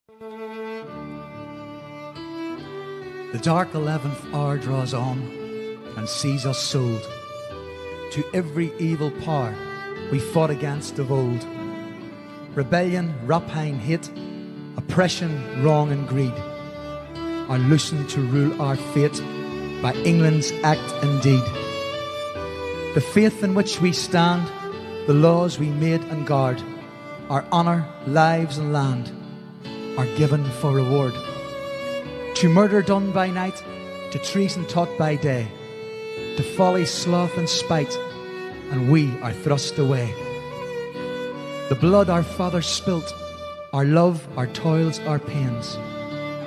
The dark 11th hour draws on and sees us sold to every evil power we fought against of old. Rebellion, rapine, hate, oppression, wrong and greed are loosened to rule our fate by England's act and deed. The faith in which we stand, the laws we made and guard, our honour, lives and land are given for reward. To murder done by night, to treason taught by day, to folly, sloth and spite, and we are thrust away. The blood our fathers spilt, our love, our toils, our pains,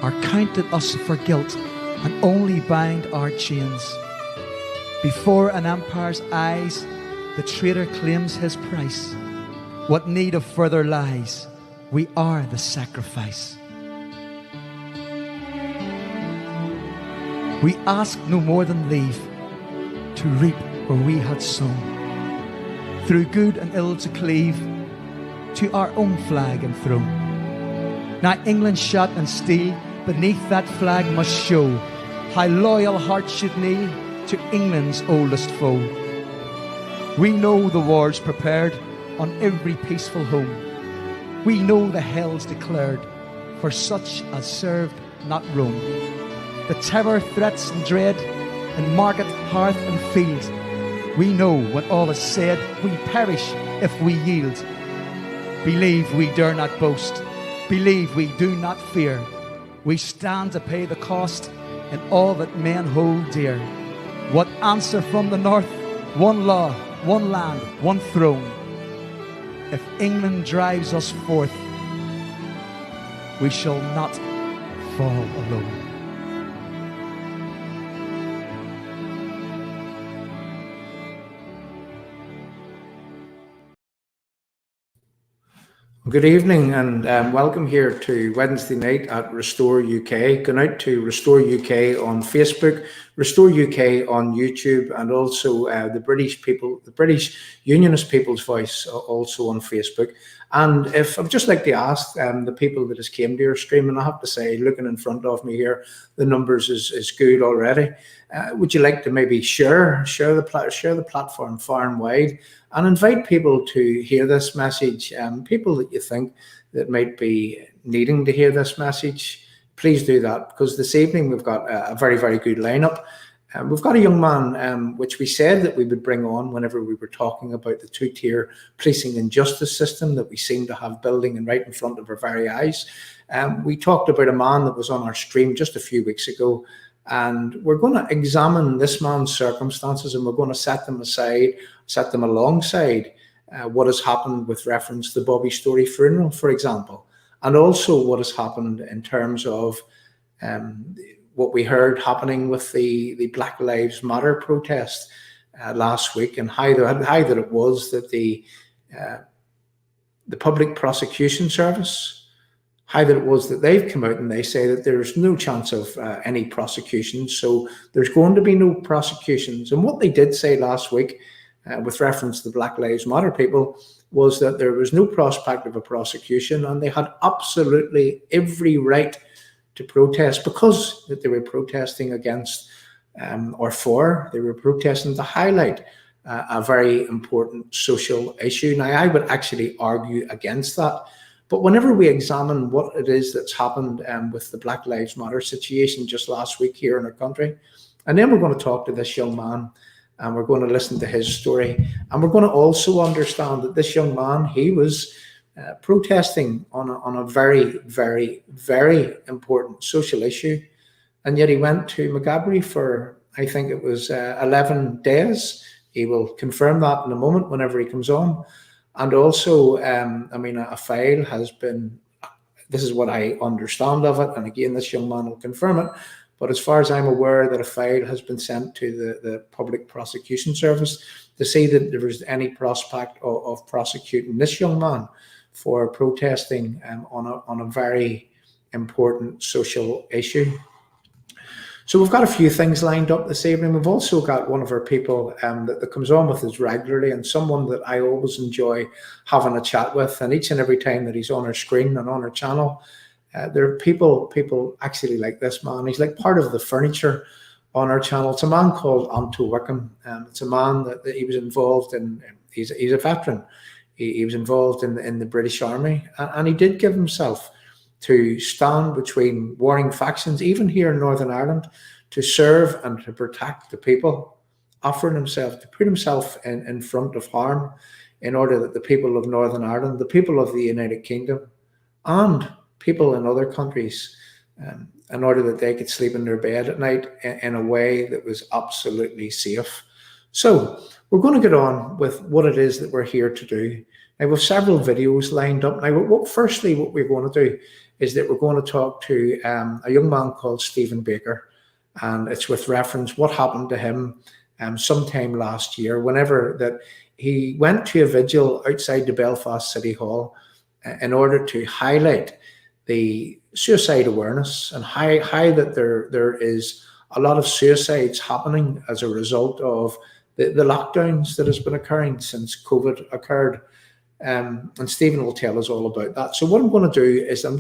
are counted us for guilt and only bind our chains. Before an empire's eyes, the traitor claims his price. What need of further lies? We are the sacrifice. We ask no more than leave to reap where we had sown, through good and ill to cleave to our own flag and throne. Now England's shot and steel beneath that flag must show how loyal hearts should kneel to England's oldest foe. We know the war's prepared on every peaceful home. We know the hell's declared for such as served not Rome. The terror, threats and dread in market, hearth and field. We know when all is said, we perish if we yield. Believe we dare not boast. Believe we do not fear. We stand to pay the cost in all that men hold dear. What answer from the north? One law, one land, one throne. If England drives us forth, we shall not fall alone. Good evening and welcome here to Wednesday night at Restore UK. Go out to Restore UK on Facebook, Restore UK on YouTube, and also the British Unionist People's Voice also on Facebook. And if I'd just like to ask the people that has came to your stream, and I have to say, looking in front of me here, the numbers is good already. Would you like to maybe share the platform far and wide, and invite people to hear this message? People that you think that might be needing to hear this message, please do that, because this evening we've got a very, very good lineup. We've got a young man, which we said that we would bring on whenever we were talking about the two-tier policing and justice system that we seem to have building and right in front of our very eyes. We talked about a man that was on our stream just a few weeks ago, and we're going to examine this man's circumstances, and we're going to set them alongside what has happened with reference to the Bobby Storey funeral, for example, and also what has happened in terms of what we heard happening with the Black Lives Matter protest last week, and how that it was that the Public Prosecution Service, how that it was that they've come out and they say that there's no chance of any prosecutions, so there's going to be no prosecutions. And what they did say last week with reference to the Black Lives Matter people was that there was no prospect of a prosecution, and they had absolutely every right to protest, because that they were protesting against they were protesting to highlight a very important social issue. Now, I would actually argue against that. But whenever we examine what it is that's happened with the Black Lives Matter situation just last week here in our country, and then we're going to talk to this young man, and we're going to listen to his story, and we're going to also understand that this young man, he was protesting on a very, very, very important social issue, and yet he went to Maghaberry for, I think it was 11 days. He will confirm that in a moment whenever he comes on. And also, a file has been, this is what I understand of it, and again, this young man will confirm it, but as far as I'm aware, that a file has been sent to the Public Prosecution Service to see that there is any prospect of prosecuting this young man for protesting on a very important social issue. So we've got a few things lined up this evening. We've also got one of our people that comes on with us regularly, and someone that I always enjoy having a chat with. And each and every time that he's on our screen and on our channel, There are people actually like this man. He's like part of the furniture on our channel. It's a man called Anto Wickham. It's a man that he was involved in. He's a veteran. He was involved in the British Army, and he did give himself to stand between warring factions, even here in Northern Ireland, to serve and to protect the people, offering himself to put himself in front of harm in order that the people of Northern Ireland, the people of the United Kingdom, and people in other countries, in order that they could sleep in their bed at night in a way that was absolutely safe. So we're going to get on with what it is that we're here to do. Now, we have several videos lined up. Now, firstly, what we're going to do is that we're going to talk to a young man called Stephen Baker, and it's with reference what happened to him sometime last year, whenever that he went to a vigil outside the Belfast City Hall in order to highlight the suicide awareness and how that there is a lot of suicides happening as a result of the lockdowns that has been occurring since COVID occurred. And Stephen will tell us all about that. So what I'm going to do is I would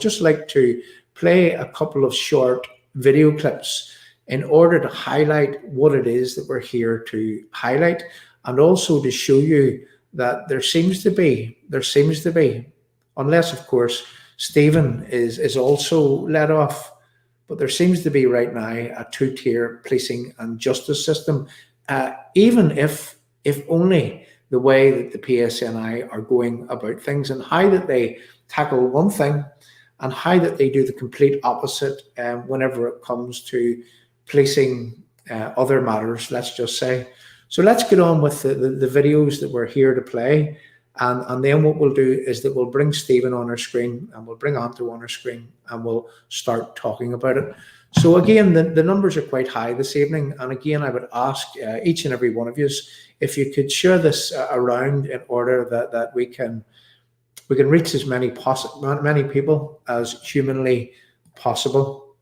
just like to play a couple of short video clips in order to highlight what it is that we're here to highlight, and also to show you that there seems to be, unless of course Stephen is also let off, but there seems to be right now a two-tier policing and justice system, even if only the way that the PSNI are going about things, and how that they tackle one thing and how that they do the complete opposite whenever it comes to policing other matters, let's just say. So let's get on with the videos that we're here to play, and then what we'll do is that we'll bring Stephen on our screen, and we'll bring Anto on our screen, and we'll start talking about it. So again, the numbers are quite high this evening, and again, I would ask each and every one of you if you could share this around in order that we can reach as many people as humanly possible.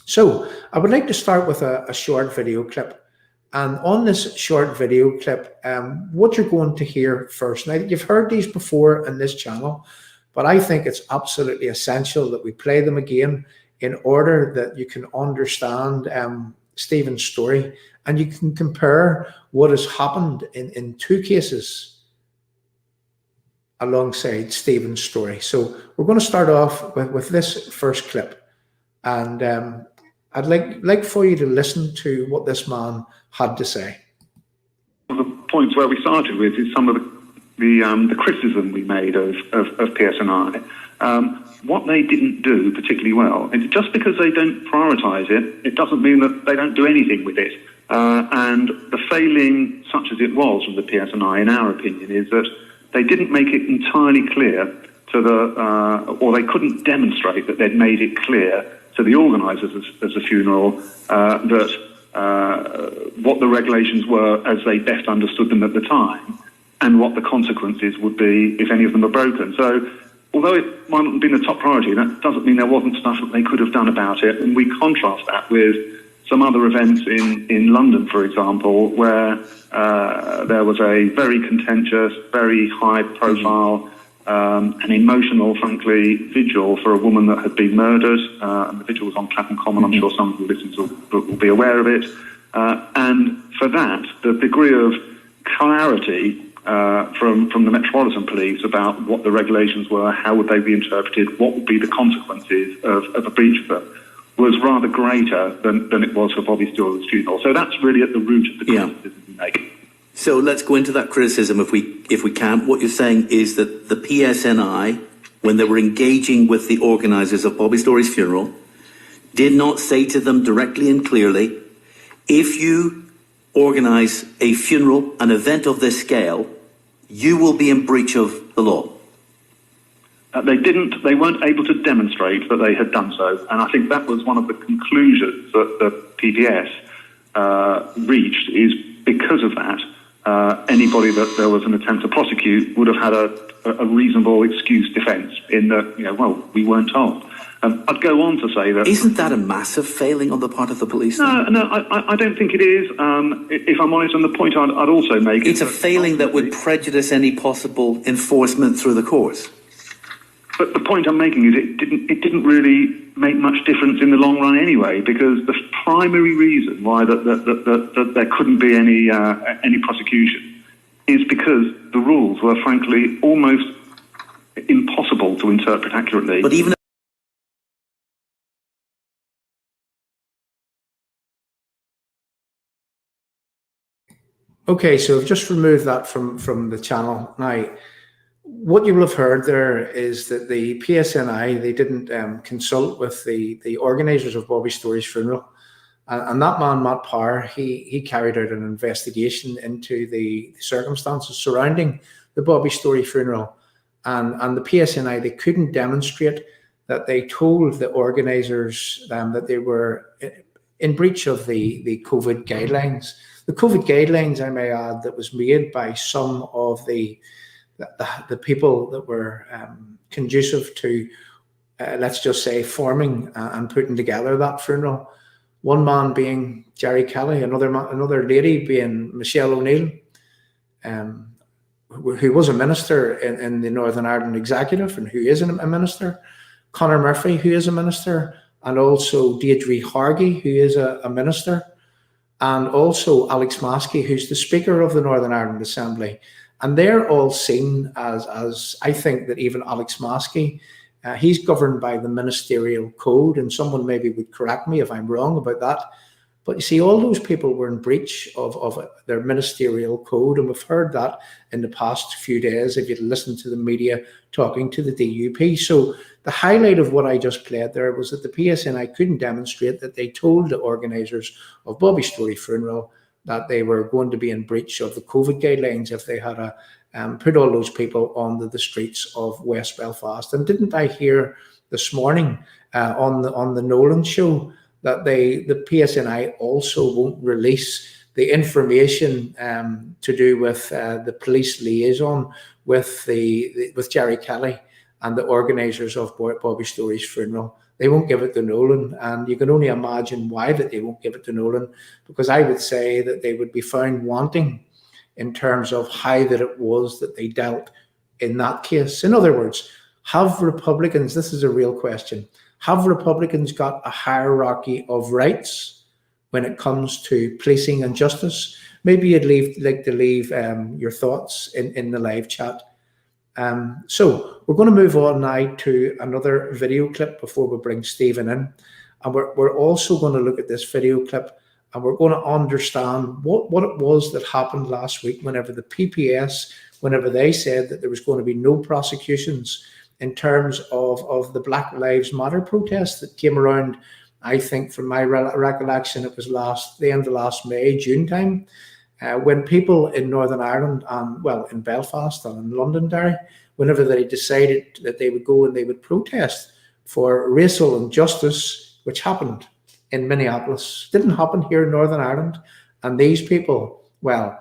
So I would like to start with a short video clip. And on this short video clip, what you're going to hear first, now you've heard these before in this channel, but I think it's absolutely essential that we play them again in order that you can understand Stephen's story, and you can compare what has happened in two cases alongside Stephen's story. So we're going to start off with this first clip, and I'd like for you to listen to what this man had to say. One of the points where we started with is some of the criticism we made of PSNI. What they didn't do particularly well, and just because they don't prioritise it doesn't mean that they don't do anything with it. And the failing, such as it was from the PSNI, in our opinion, is that they didn't make it entirely clear to or they couldn't demonstrate that they'd made it clear to the organisers of the funeral that what the regulations were as they best understood them at the time, and what the consequences would be if any of them are broken. So although it might not have been a top priority, that doesn't mean there wasn't stuff that they could have done about it. And we contrast that with some other events in London, for example, where there was a very contentious, very high-profile and emotional, frankly, vigil for a woman that had been murdered. And the vigil was on Clapham Common. I'm sure some of the listeners will be aware of it. And for that, the degree of clarity from the Metropolitan Police about what the regulations were, how would they be interpreted, what would be the consequences of a breach of them, was rather greater than it was for Bobby Stewart's funeral. So that's really at the root of the criticism we make. So let's go into that criticism if we can. What you're saying is that the PSNI, when they were engaging with the organisers of Bobby Story's funeral, did not say to them directly and clearly, if you organise a funeral, an event of this scale, you will be in breach of the law. They weren't able to demonstrate that they had done so. And I think that was one of the conclusions that the PPS reached, is because of that, anybody that there was an attempt to prosecute would have had a reasonable excuse defence in that, well, we weren't told. I'd go on to say that... Isn't that a massive failing on the part of the police? No, I don't think it is. If I'm honest, on the point I'd also make... It's a failing that would prejudice any possible enforcement through the courts. But the point I'm making is it didn't really make much difference in the long run anyway, because the primary reason why that there couldn't be any prosecution is because the rules were frankly almost impossible to interpret accurately. But even Okay, so I've just removed that from the channel. Now, what you will have heard there is that the PSNI, they didn't consult with the organisers of Bobby Storey's funeral. And that man, Matt Power, he carried out an investigation into the circumstances surrounding the Bobby Storey funeral. And the PSNI, they couldn't demonstrate that they told the organisers that they were in breach of the COVID guidelines. The COVID guidelines, I may add, that was made by some of the people that were conducive to, let's just say, forming and putting together that funeral. One man being Jerry Kelly, another lady being Michelle O'Neill, who was a minister in the Northern Ireland Executive and who is a minister, Conor Murphy, who is a minister, and also Deirdre Hargey, who is a minister, and also Alex Maskey, who's the Speaker of the Northern Ireland Assembly. And they're all seen as I think that even Alex Maskey, he's governed by the ministerial code, and someone maybe would correct me if I'm wrong about that. But you see, all those people were in breach of their ministerial code, and we've heard that in the past few days if you'd listened to the media talking to the DUP. So the highlight of what I just played there was that the PSNI couldn't demonstrate that they told the organisers of Bobby Storey funeral that they were going to be in breach of the COVID guidelines if they had put all those people onto the streets of West Belfast. And didn't I hear this morning on the Nolan show that the PSNI also won't release the information to do with the police liaison with Jerry Kelly and the organisers of Bobby Storey's funeral. They won't give it to Nolan, and you can only imagine why that they won't give it to Nolan, because I would say that they would be found wanting in terms of how that it was that they dealt in that case. In other words, have Republicans, this is a real question, have Republicans got a hierarchy of rights when it comes to policing and justice? Maybe you'd like to leave your thoughts in the live chat. So we're going to move on now to another video clip before we bring Stephen in. And we're also going to look at this video clip, and we're going to understand what it was that happened last week whenever the PPS, whenever they said that there was going to be no prosecutions in terms of the Black Lives Matter protest that came around. I think from my recollection, it was the end of last May, June time, when people in Northern Ireland and, well, in Belfast and in Londonderry, whenever they decided that they would go and they would protest for racial injustice, which happened in Minneapolis, didn't happen here in Northern Ireland. And these people, well,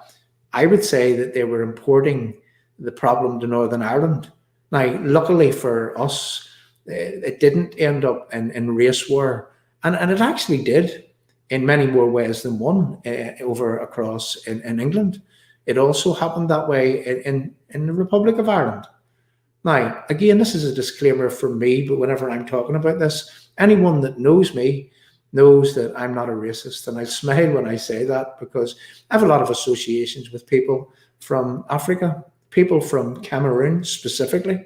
I would say that they were importing the problem to Northern Ireland. Now, luckily for us, it didn't end up in race war. And it actually did in many more ways than one over across in England. It also happened that way in the Republic of Ireland. Now, again, this is a disclaimer from me, but whenever I'm talking about this, anyone that knows me knows that I'm not a racist. And I smile when I say that, because I have a lot of associations with people from Africa, people from Cameroon specifically.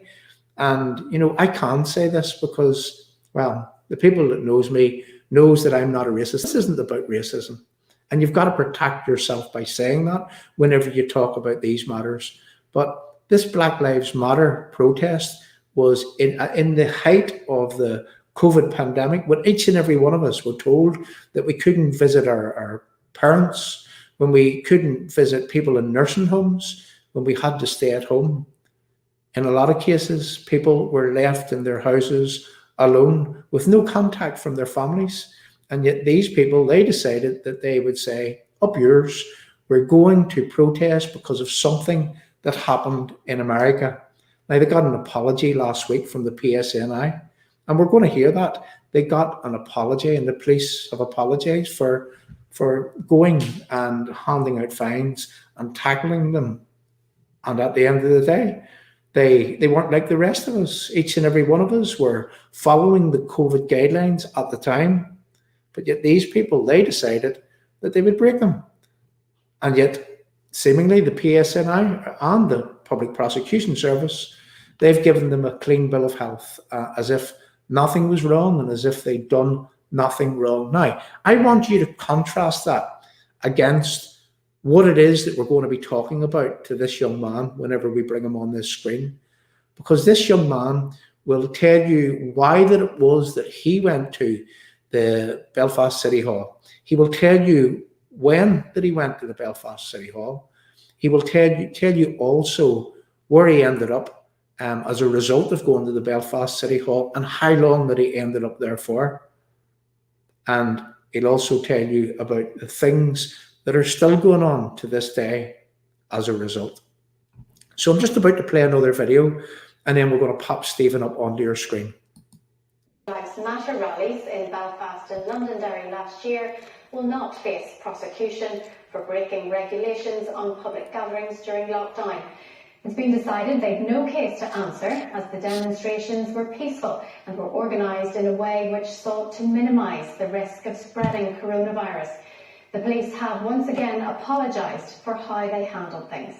And, you know, I can't say this because, well, the people that knows me knows that I'm not a racist. This isn't about racism. And you've got to protect yourself by saying that whenever you talk about these matters. But this Black Lives Matter protest was in the height of the COVID pandemic, when each and every one of us were told that we couldn't visit our parents, when we couldn't visit people in nursing homes, when we had to stay at home. In a lot of cases, people were left in their houses alone with no contact from their families. And yet these people, they decided that they would say, up yours, we're going to protest because of something that happened in America. Now, they got an apology last week from the PSNI, and we're going to hear that. They got an apology, and the police have apologized for going and handing out fines and tackling them. And at the end of the day, They weren't like the rest of us. Each and every one of us were following the COVID guidelines at the time, but yet these people, they decided that they would break them. And yet, seemingly, the PSNI and the Public Prosecution Service, they've given them a clean bill of health, as if nothing was wrong and as if they'd done nothing wrong. Now, I want you to contrast that against what it is that we're going to be talking about to this young man whenever we bring him on this screen, because this young man will tell you why that it was that he went to the Belfast City Hall. He will tell you when that he went to the Belfast City Hall. He will tell you also where he ended up as a result of going to the Belfast City Hall and how long that he ended up there for. And he'll also tell you about the things that are still going on to this day as a result. So I'm just about to play another video, and then we're going to pop Stephen up onto your screen. Lives Matter rallies in Belfast and Londonderry last year will not face prosecution for breaking regulations on public gatherings during lockdown. It's been decided they've no case to answer, as the demonstrations were peaceful and were organised in a way which sought to minimise the risk of spreading coronavirus. The police have once again apologised for how they handled things.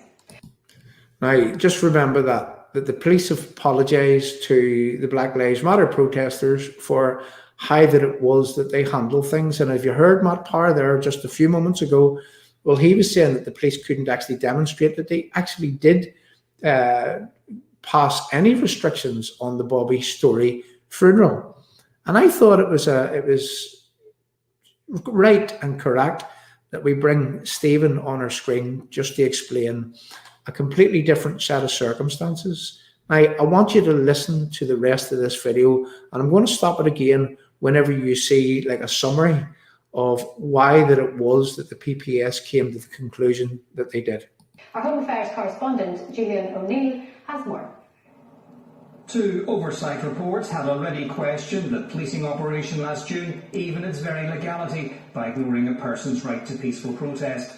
Now, just remember that the police have apologised to the Black Lives Matter protesters for how that it was that they handled things. And if you heard Matt Power there just a few moments ago, well, he was saying that the police couldn't actually demonstrate that they actually did pass any restrictions on the Bobby Storey funeral. And I thought it was right and correct that we bring Stephen on our screen just to explain a completely different set of circumstances. Now, I want you to listen to the rest of this video, and I'm going to stop it again whenever you see like a summary of why that it was that the PPS came to the conclusion that they did. Our Home Affairs correspondent, Julian O'Neill, has more. Two oversight reports had already questioned the policing operation last June, even its very legality, by ignoring a person's right to peaceful protest.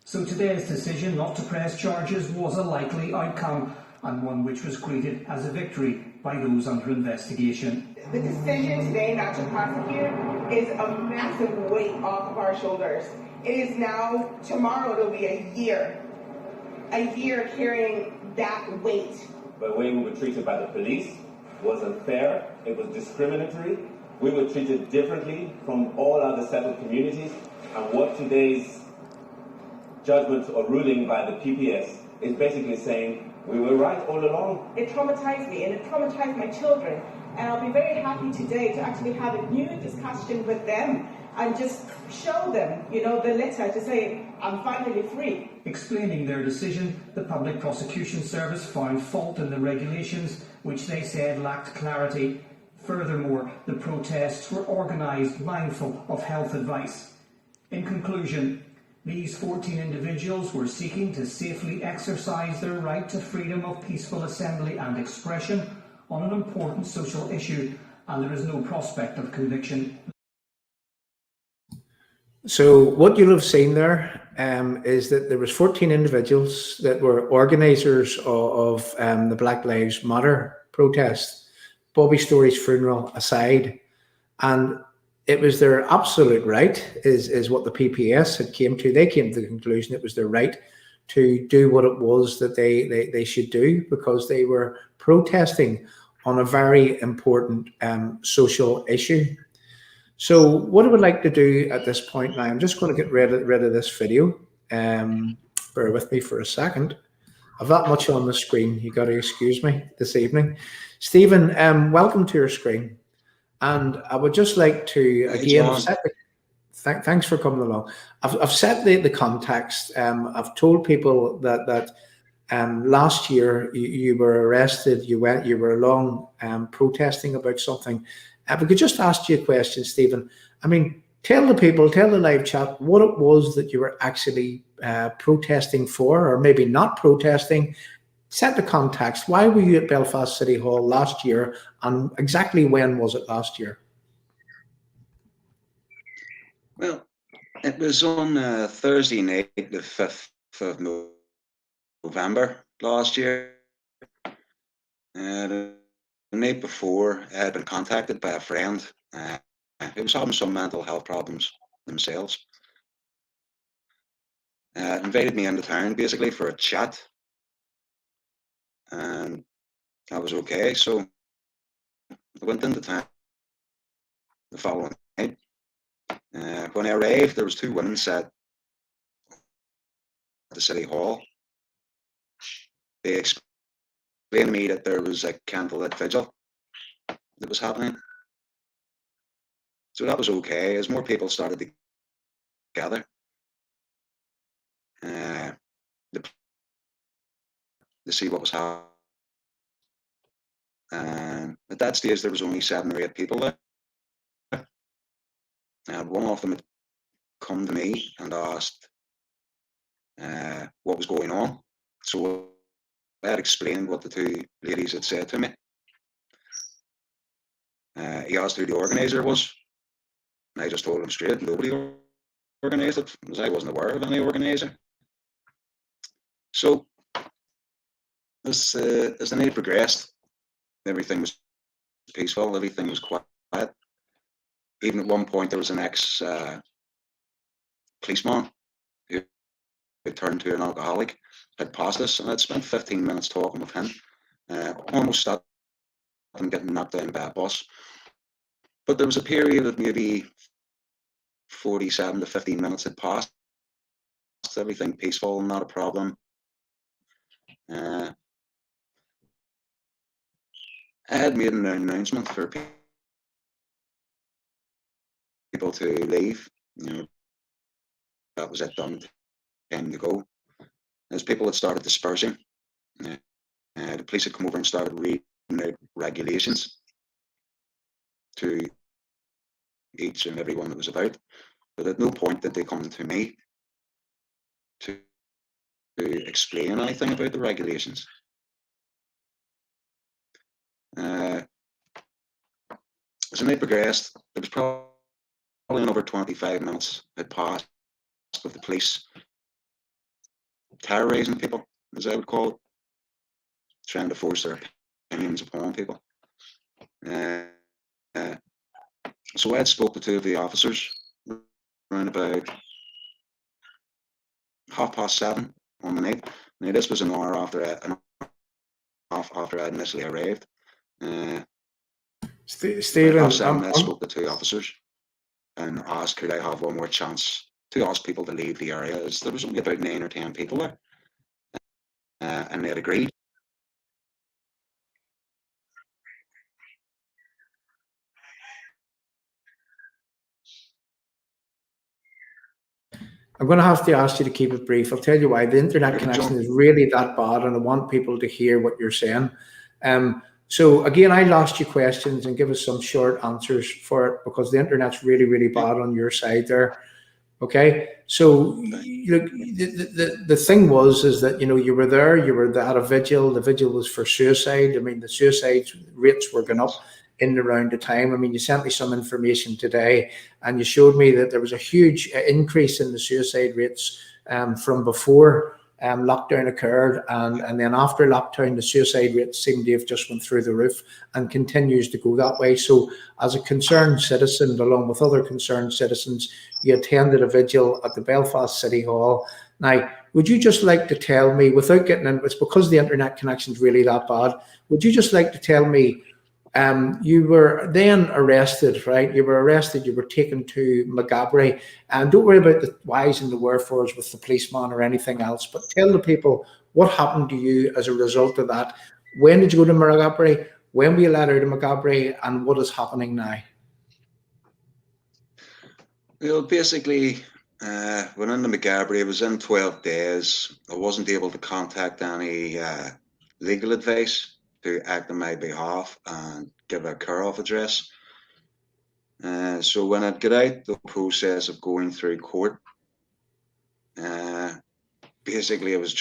So today's decision not to press charges was a likely outcome, and one which was greeted as a victory by those under investigation. The decision today not to prosecute is a massive weight off of our shoulders. It is now, tomorrow it'll be a year carrying that weight. The way we were treated by the police was unfair, it was discriminatory. We were treated differently from all other settled communities, and what today's judgment or ruling by the PPS is basically saying we were right all along. It traumatized me and it traumatized my children, and I'll be very happy today to actually have a new discussion with them and just show them, the letter to say, I'm finally free. Explaining their decision, the Public Prosecution Service found fault in the regulations, which they said lacked clarity. Furthermore, the protests were organised mindful of health advice. In conclusion, these 14 individuals were seeking to safely exercise their right to freedom of peaceful assembly and expression on an important social issue, and there is no prospect of conviction. So what you'll have seen there is that there was 14 individuals that were organisers of the Black Lives Matter protest, Bobby Storey's funeral aside, and it was their absolute right, is what the PPS had came to. They came to the conclusion it was their right to do what it was that they should do, because they were protesting on a very important social issue. So what I would like to do at this point now, I'm just going to get rid of this video. Bear with me for a second. I've that much on the screen. You got to excuse me this evening. Stephen, welcome to your screen. And I would just like to, again, thanks for coming along. I've set the context. I've told people that last year you were arrested, you were along protesting about something. If we could just ask you a question, Stephen. I mean, tell the people, tell the live chat what it was that you were actually protesting for, or maybe not protesting. Set the context. Why were you at Belfast City Hall last year, and exactly when was it last year? Well, it was on Thursday night, the 5th of November last year. The night before, I had been contacted by a friend who was having some mental health problems themselves. Invited me into town basically for a chat, and that was okay. So I went into town the following night. When I arrived, there was 2 women sat at the city hall. They explained to me that there was a candlelit vigil that was happening. So that was okay. As more people started to gather, to see what was happening. At that stage, there was only 7 or 8 people there. And one of them had come to me and asked what was going on. So I had explained what the 2 ladies had said to me. He asked who the organizer was. And I just told him straight, nobody organised it, because I wasn't aware of any organizer. So as the night progressed, everything was peaceful, everything was quiet. Even at one point, there was an ex-policeman who turned to an alcoholic, had passed us, and I'd spent 15 minutes talking with him. Almost stopped him getting knocked down by a bus. But there was a period of maybe 47 to 15 minutes had passed. Everything peaceful, not a problem. I had made an announcement for people to leave. That was it, done, time to go. As people had started dispersing, the police had come over and started reading out regulations to each and everyone that was about. But at no point did they come to me to explain anything about the regulations. As the night progressed, there was probably another 25 minutes had passed with the police terrorizing people, as I would call it, trying to force their opinions upon people. So I had spoke to 2 of the officers around about 7:30 on the night. Now this was an hour after I initially arrived. Stephen, I spoke to 2 officers and asked could I have one more chance to ask people to leave the area, as there was only about 9 or 10 people there, and they had agreed. I'm going to have to ask you to keep it brief. I'll tell you why. The internet connection is really that bad, and I want people to hear what you're saying. So again, I'll ask you questions and give us some short answers for it, because the internet's really, really bad on your side there. Okay, so look, the thing is that you were there, you were at a vigil. The vigil was for suicide. I mean, the suicide rates were going up in around the time. I mean, you sent me some information today, and you showed me that there was a huge increase in the suicide rates from before lockdown occurred, and then after lockdown, the suicide rates seem to have just went through the roof and continues to go that way. So as a concerned citizen, along with other concerned citizens, you attended a vigil at the Belfast City Hall. Now, would you just like to tell me, without getting in, it's because the internet connection is really that bad, would you just like to tell me, you were then arrested, right? You were arrested, you were taken to Maghaberry, and don't worry about the whys and the wherefores with the policeman or anything else, but tell the people what happened to you as a result of that. When did you go to Maghaberry? When were you let out of Maghaberry, and what is happening now? Well, basically, when in the Maghaberry, I was in 12 days. I wasn't able to contact any legal advice to act on my behalf and give a care-off address. So when I'd get out the process of going through court, basically I was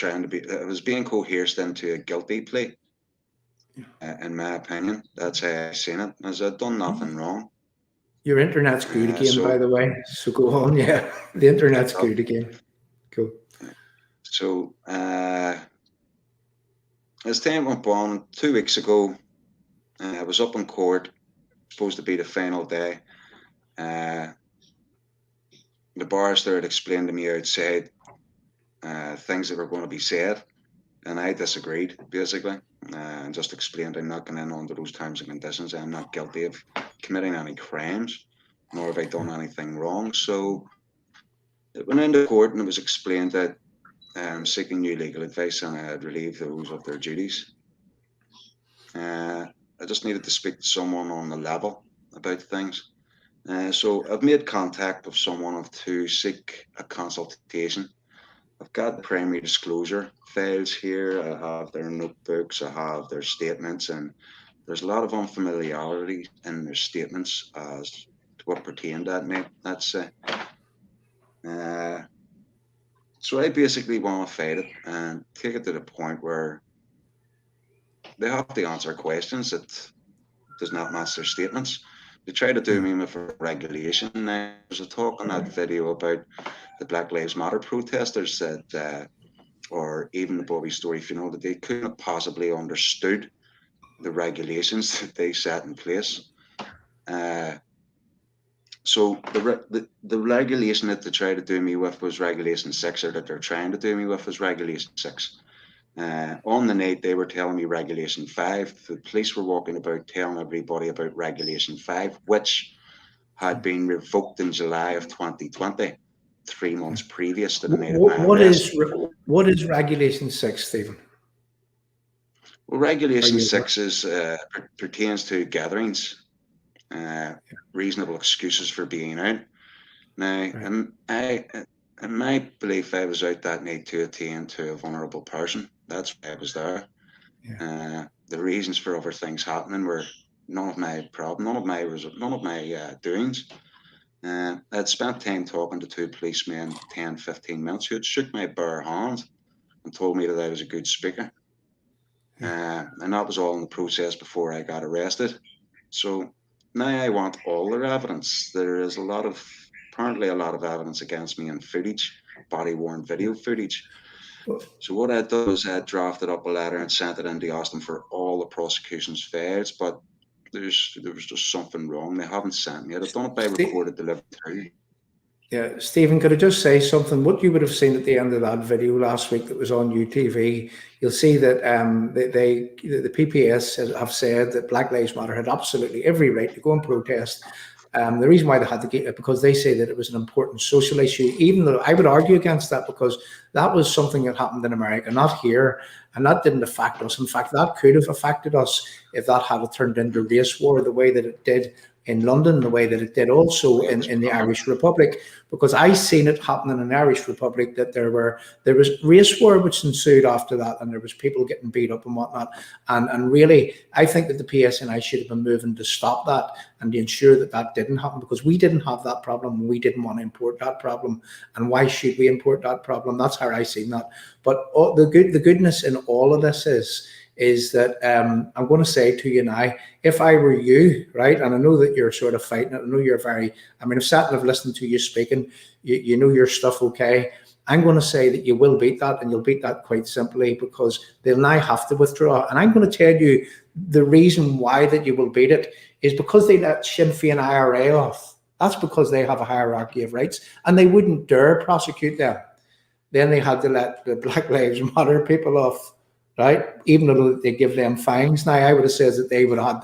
being coerced into a guilty plea. In my opinion, that's how I seen it, as I'd done nothing wrong. Your internet's good again, by the way. So go on, yeah. The internet's good again. Cool. So as time went on, 2 weeks ago, I was up in court, supposed to be the final day. The barrister had explained to me outside things that were going to be said, and I disagreed, basically, and just explained I'm not going in under those terms and conditions. I'm not guilty of committing any crimes, nor have I done anything wrong. So it went into court, and it was explained that I'm seeking new legal advice, and I had relieved those of their duties. I just needed to speak to someone on the level about things. So I've made contact with someone to seek a consultation. I've got the primary disclosure files here. I have their notebooks, I have their statements, and there's a lot of unfamiliarity in their statements as to what pertained to me, let's say. So I basically want to fight it and take it to the point where they have to answer questions that does not match their statements. They try to do me with a regulation. Now, there's a talk on that video about the Black Lives Matter protesters that, or even the Bobby Story funeral, that they couldn't have possibly understood the regulations that they set in place. So the regulation that they tried to do me with was Regulation 6, or that they're trying to do me with is Regulation 6. On the night, they were telling me Regulation 5. The police were walking about telling everybody about Regulation 5, which had been revoked in July of 2020, 3 months previous to the night of my arrest. What is Regulation 6, Stephen? Well, Regulation 6 pertains to gatherings, reasonable excuses for being out. Now, in my belief, I was out that night to attend to a vulnerable person. That's why I was there. Yeah. The reasons for other things happening were none of my problem, none of my doings. I'd spent time talking to 2 policemen, 10, 15 minutes, who had shook my bare hand and told me that I was a good speaker. And that was all in the process before I got arrested. So now I want all their evidence. There is apparently a lot of evidence against me in footage, body-worn video footage. So what I did was I drafted up a letter and sent it into Austin for all the prosecution's files, but there was just something wrong. They haven't sent me it. I've done it by recorded delivery too. Yeah, Stephen, could I just say something? What you would have seen at the end of that video last week that was on UTV, you'll see that the PPS have said that Black Lives Matter had absolutely every right to go and protest. The reason why they had to get it, because they say that it was an important social issue, even though I would argue against that, because that was something that happened in America, not here, and that didn't affect us. In fact, that could have affected us if that had turned into race war the way that it did in London, the way that it did also in the Irish Republic, because I seen it happening in the Irish Republic, that there was race war which ensued after that, and there was people getting beat up and whatnot. And really, I think that the PSNI should have been moving to stop that and to ensure that that didn't happen, because we didn't have that problem and we didn't want to import that problem. And why should we import that problem? That's how I seen that. But the goodness in all of this is that I'm going to say to you now, if I were you, right, and I know that you're sort of fighting it, I know you're I've sat and I've listened to you speaking, you know your stuff okay. I'm going to say that you will beat that, and you'll beat that quite simply, because they'll now have to withdraw. And I'm going to tell you the reason why that you will beat it is because they let Sinn Féin IRA off. That's because they have a hierarchy of rights, and they wouldn't dare prosecute them. Then they had to let the Black Lives Matter people off. Right, even though they give them fines now, I would have said that they would have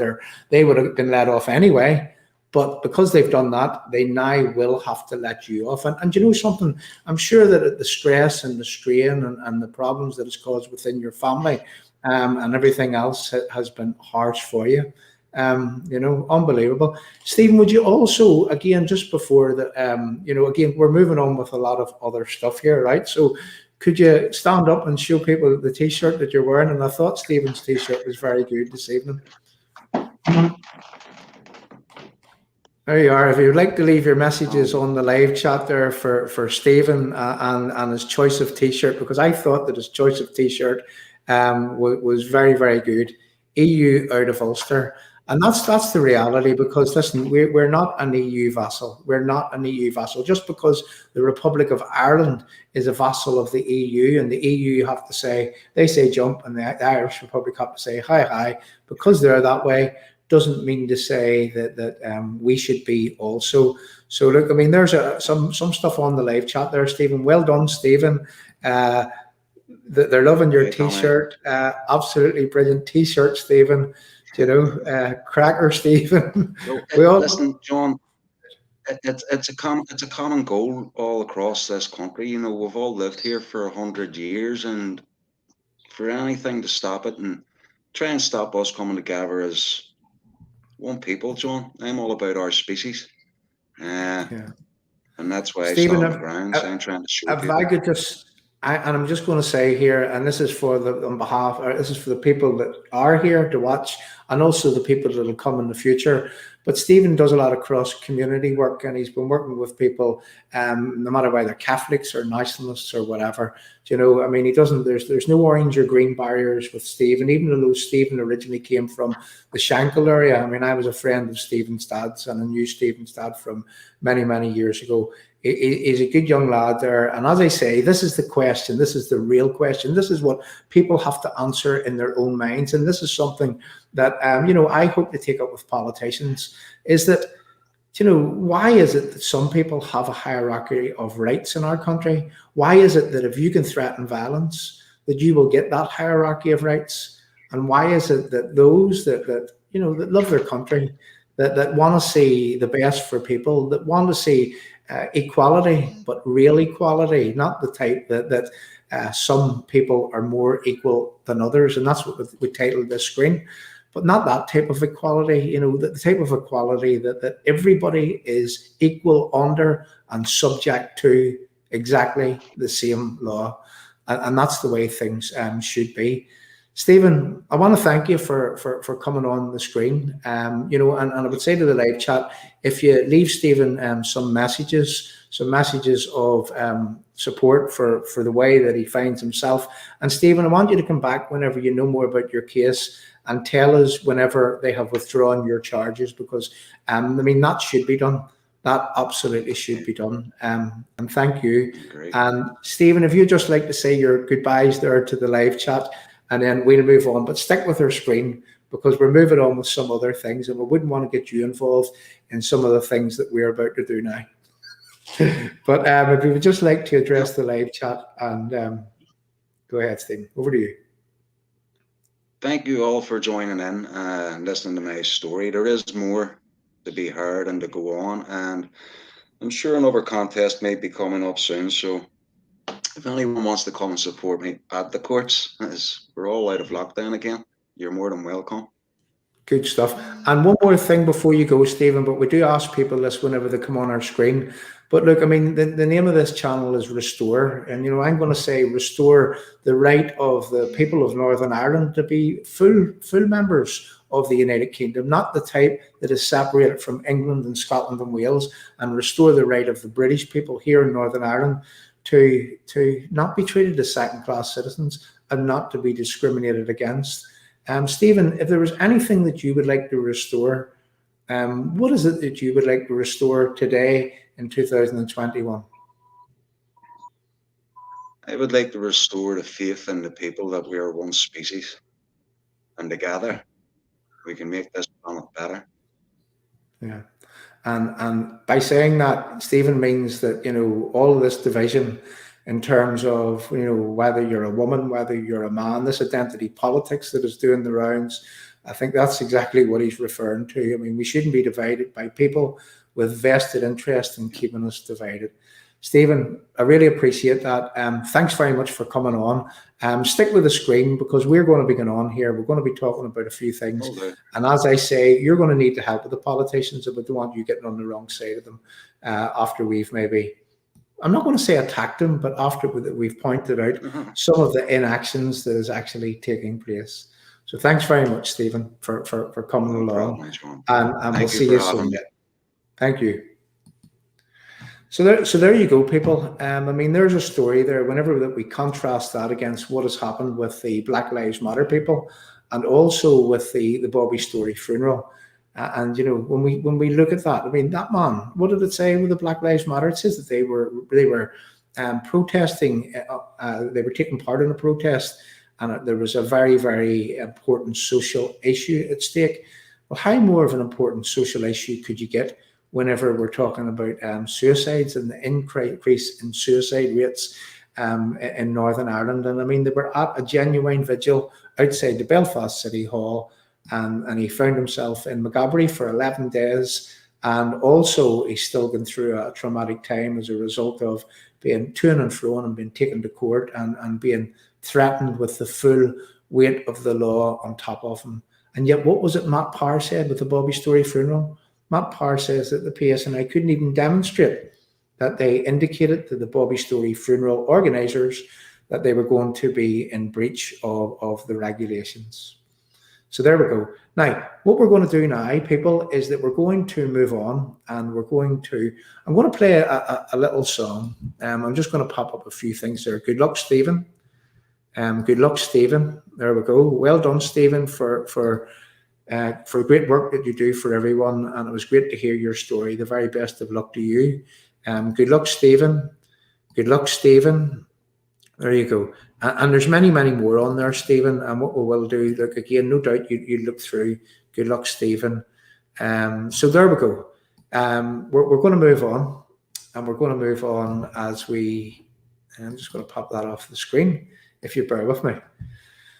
been let off anyway. But because they've done that, they now will have to let you off. And you know something, I'm sure that the stress and the strain and the problems that it's caused within your family and everything else has been harsh for you. Unbelievable. Stephen, would you also, again, just before that, again, we're moving on with a lot of other stuff here, right? So could you stand up and show people the T-shirt that you're wearing? And I thought Stephen's T-shirt was very good this evening. There you are. If you'd like to leave your messages on the live chat there for Stephen and his choice of T-shirt, because I thought that his choice of T-shirt was very, very good. EU out of Ulster. And that's the reality, because listen, we're not an EU vassal. We're not an EU vassal. Just because the Republic of Ireland is a vassal of the EU, and the EU have to say, they say jump, and the Irish Republic have to say hi, because they're that way, doesn't mean to say that we should be also. So look, I mean, there's some stuff on the live chat there, Stephen. Well done, Stephen. They're loving your T-shirt. Absolutely brilliant T-shirt, Stephen. Cracker, Stephen. Listen, John, it's a common goal all across this country. We've all lived here for 100 years, and for anything to stop it and try and stop us coming together as one people, John, I'm all about our species. And that's why Stephen, I stand on the ground. I'm trying to show people. I could just, and I'm just going to say here, and this is for this is for the people that are here to watch, and also the people that will come in the future. But Stephen does a lot of cross-community work, and he's been working with people, no matter whether they're Catholics or nationalists or whatever. I mean, he doesn't. There's no orange or green barriers with Stephen, even though Stephen originally came from the Shankill area. I mean, I was a friend of Stephen's dad's, and I knew Stephen's dad from many, many years ago. He's a good young lad there. And as I say, this is the question. This is the real question. This is what people have to answer in their own minds. And this is something that, I hope to take up with politicians, is that, why is it that some people have a hierarchy of rights in our country? Why is it that if you can threaten violence, that you will get that hierarchy of rights? And why is it that those that love their country, that want to see the best for people, that want to see equality, but real equality, not the type that some people are more equal than others, and that's what we titled this screen, but not that type of equality, the type of equality that everybody is equal under and subject to exactly the same law, and that's the way things should be. Stephen, I want to thank you for coming on the screen. And I would say to the live chat, if you leave Stephen some messages of support for the way that he finds himself. And Stephen, I want you to come back whenever you know more about your case and tell us whenever they have withdrawn your charges, because that should be done. That absolutely should be done. And thank you. Great. And Stephen, if you'd just like to say your goodbyes there to the live chat, and then we'll move on. But stick with our screen, because we're moving on with some other things, and we wouldn't want to get you involved in some of the things that we're about to do now. But if you would just like to address the live chat, and go ahead, Stephen, over to you. Thank you all for joining in and listening to my story. There is more to be heard and to go on, and I'm sure another contest may be coming up soon, so if anyone wants to come and support me at the courts, as we're all out of lockdown again, you're more than welcome. Good stuff. And one more thing before you go, Stephen, but we do ask people this whenever they come on our screen. But look, the name of this channel is Restore. And, I'm going to say restore the right of the people of Northern Ireland to be full members of the United Kingdom, not the type that is separated from England and Scotland and Wales, and restore the right of the British people here in Northern Ireland to not be treated as second-class citizens and not to be discriminated against. Stephen, if there was anything that you would like to restore, what is it that you would like to restore today in 2021? I would like to restore the faith in the people that we are one species, and together we can make this planet better. Yeah. And by saying that, Stephen, means that, all of this division in terms of, whether you're a woman, whether you're a man, this identity politics that is doing the rounds, I think that's exactly what he's referring to. I mean, we shouldn't be divided by people with vested interest in keeping us divided. Stephen, I really appreciate that. Thanks very much for coming on. Stick with the screen, because we're going to be going on here. We're going to be talking about a few things. Okay. And as I say, you're going to need to help with the politicians, and we don't want you getting on the wrong side of them after we've maybe, I'm not going to say attacked them, but after we've pointed out some of the inactions that is actually taking place. So thanks very much, Stephen, for coming along. And we'll see you soon. Thank you. So there you go, people. There's a story there. Whenever that we contrast that against what has happened with the Black Lives Matter people, and also with the Bobby Story funeral. And you know, when we look at that, I mean, that man, what did it say with the Black Lives Matter? It says that they were protesting. They were taking part in a protest, and there was a very, very important social issue at stake. Well, how more of an important social issue could you get whenever we're talking about suicides and the increase in suicide rates in Northern Ireland? And I mean, they were at a genuine vigil outside the Belfast City Hall, and he found himself in Maghaberry for 11 days. And also, he's still going through a traumatic time as a result of being to and fro and being taken to court and being threatened with the full weight of the law on top of him. And yet, what was it Matt Power said with the Bobby Story funeral? Matt Power says that the PSNI couldn't even demonstrate that they indicated to the Bobby Story funeral organisers that they were going to be in breach of the regulations. So there we go. Now, what we're going to do now, people, is that we're going to move on, and I'm going to play a little song. I'm just going to pop up a few things there. Good luck, Stephen. Good luck, Stephen. There we go. Well done, Stephen, for great work that you do for everyone, and it was great to hear your story. The very best of luck to you. Good luck, Stephen. Good luck, Stephen. There you go. And there's many, many more on there, Stephen. And what we will do, look again, no doubt you look through. Good luck, Stephen. So there we go. We're going to move on, and we're going to move on as we. I'm just going to pop that off the screen, if you bear with me.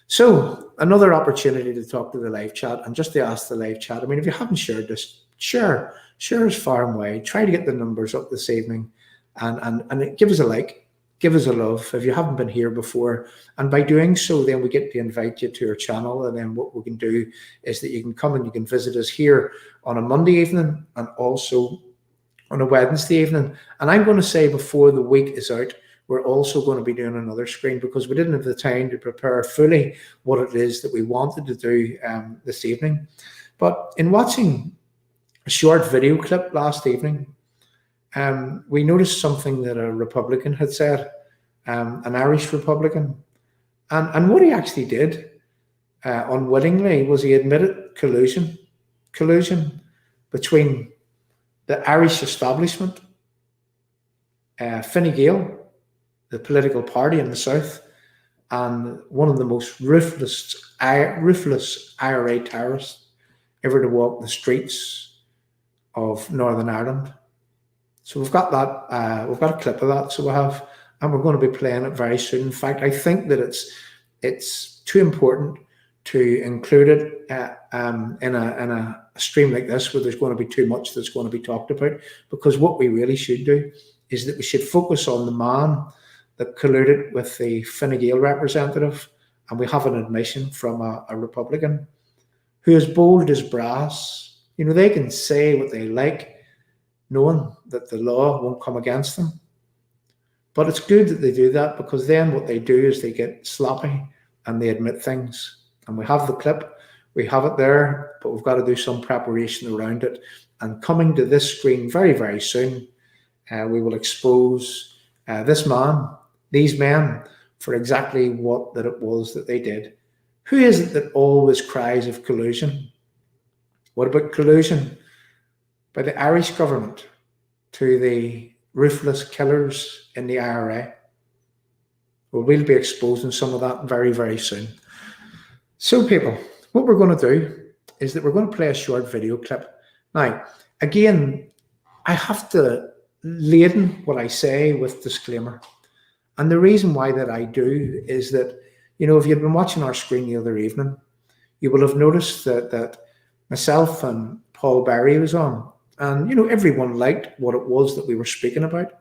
So another opportunity to talk to the live chat and just to ask the live chat. I mean, if you haven't shared this, share as far and wide. Try to get the numbers up this evening, and give us a like. Give us a love if you haven't been here before. And by doing so, then we get to invite you to our channel. And then what we can do is that you can come and you can visit us here on a Monday evening and also on a Wednesday evening. And I'm going to say before the week is out, we're also going to be doing another screen because we didn't have the time to prepare fully what it is that we wanted to do this evening. But in watching a short video clip last evening, we noticed something that a Republican had said, an Irish Republican. And what he actually did unwittingly was he admitted collusion between the Irish establishment, Fine Gael, the political party in the south, and one of the most ruthless IRA terrorists ever to walk the streets of Northern Ireland. So we've got that. We've got a clip of that. So we have, and we're going to be playing it very soon. In fact, I think that it's too important to include it in a stream like this, where there's going to be too much that's going to be talked about. Because what we really should do is that we should focus on the man that colluded with the Fine Gael representative, and we have an admission from a Republican who is bold as brass. You know, they can say what they like, knowing that the law won't come against them. But it's good that they do that, because then what they do is they get sloppy and they admit things. And we have the clip, we have it there, but we've got to do some preparation around it. And coming to this screen very, very soon, we will expose these men, for exactly what that it was that they did. Who is it that always cries of collusion? What about collusion by the Irish government to the ruthless killers in the IRA? Well, we'll be exposing some of that very, very soon. So people, what we're going to do is that we're going to play a short video clip. Now, again, I have to laden what I say with disclaimer. And the reason why that I do is that, you know, if you'd been watching our screen the other evening, you will have noticed that myself and Paul Barry was on. And, you know, everyone liked what it was that we were speaking about.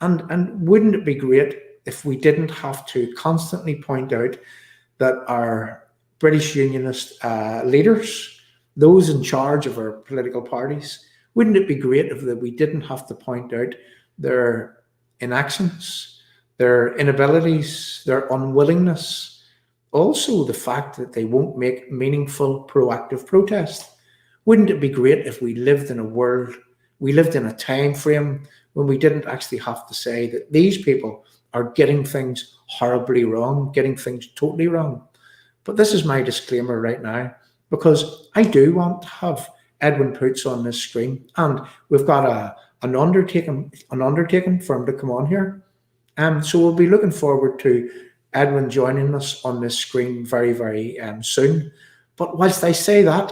And wouldn't it be great if we didn't have to constantly point out that our British Unionist leaders, those in charge of our political parties, wouldn't it be great if we didn't have to point out their inactions, their inabilities, their unwillingness, also the fact that they won't make meaningful, proactive protest? Wouldn't it be great if we lived in a world, we lived in a time frame when we didn't actually have to say that these people are getting things horribly wrong, getting things totally wrong? But this is my disclaimer right now, because I do want to have Edwin Poots on this screen, and we've got an undertaking for him to come on here. So we'll be looking forward to Edwin joining us on this screen very, very soon. But whilst I say that,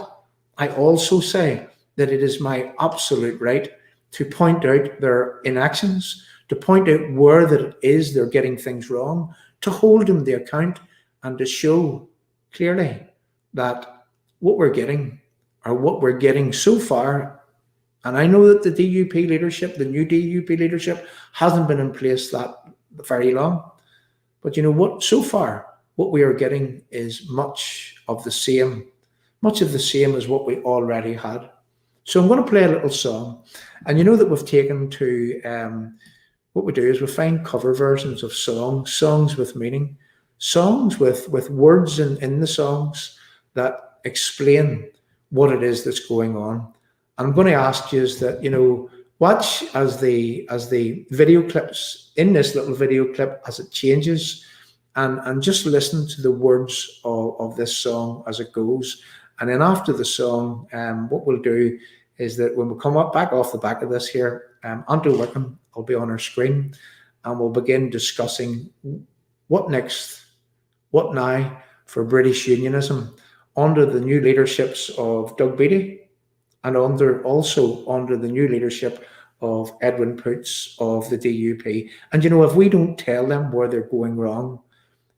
I also say that it is my absolute right to point out their inactions, to point out where that it is they're getting things wrong, to hold them to account, and to show clearly that what we're getting, or what we're getting so far, and I know that the DUP leadership, the new DUP leadership, hasn't been in place that very long, but you know what? So far, what we are getting is much of the same as what we already had. So I'm going to play a little song, and you know that we've taken to, what we do is we find cover versions of songs with meaning, songs with words in the songs that explain what it is that's going on. I'm going to ask you is that, you know, watch as the video clips in this little video clip as it changes, and just listen to the words of this song as it goes. And then after the song, what we'll do is that when we come up back off the back of this here, Andrew Wickham will be on our screen, and we'll begin discussing what next, what now for British unionism under the new leaderships of Doug Beattie, and also under the new leadership of Edwin Poots of the DUP. And you know, if we don't tell them where they're going wrong,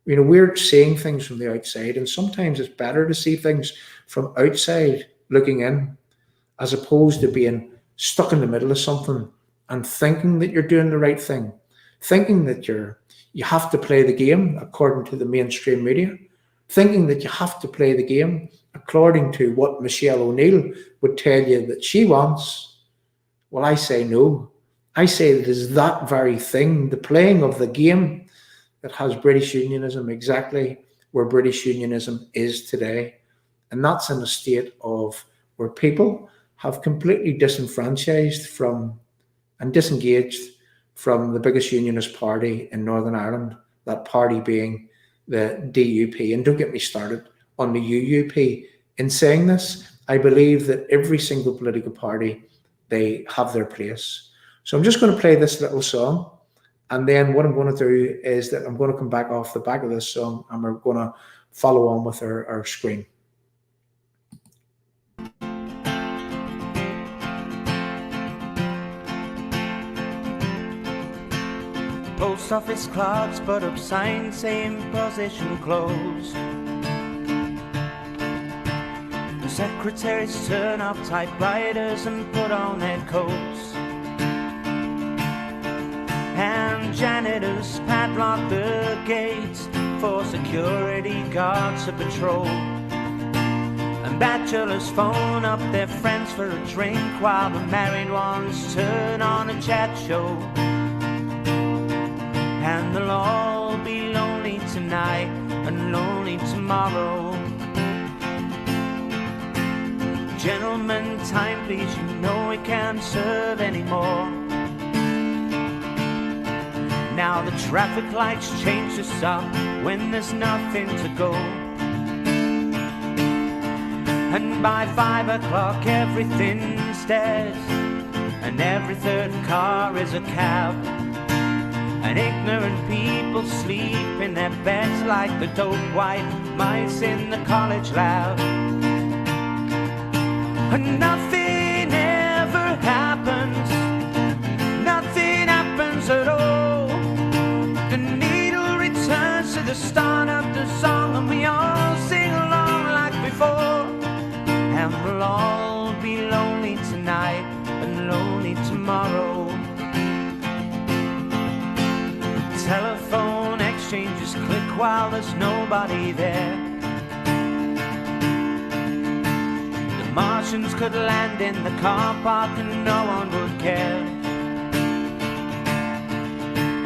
you know, we're seeing things from the outside, and sometimes it's better to see things from outside looking in, as opposed to being stuck in the middle of something and thinking that you're doing the right thing, thinking that you have to play the game according to the mainstream media, thinking that you have to play the game according to what Michelle O'Neill would tell you that she wants. Well, I say no. I say that it is that very thing, the playing of the game, that has British unionism exactly where British unionism is today. And that's in a state of where people have completely disenfranchised from and disengaged from the biggest unionist party in Northern Ireland, that party being the DUP. And don't get me started on the UUP. In saying this, I believe that every single political party, they have their place. So I'm just going to play this little song, and then what I'm going to do is that I'm going to come back off the back of this song, and we're going to follow on with our screen. Post office clerks put up signs saying position closed. The secretaries turn off typewriters and put on their coats. And janitors padlock the gates for security guards to patrol. And bachelors phone up their friends for a drink while the married ones turn on a chat show. And they'll all be lonely tonight and lonely tomorrow. Gentlemen, time please, you know we can't serve anymore. Now the traffic lights change to stop when there's nothing to go. And by 5 o'clock everything's dead, and every third car is a cab. And ignorant people sleep in their beds like the dope white mice in the college lab. And nothing ever happens, nothing happens at all. The needle returns to the start of the song, and we all sing along like before. And we'll all be lonely tonight and lonely tomorrow. Telephone exchanges click while there's nobody there. The Martians could land in the car park and no one would care.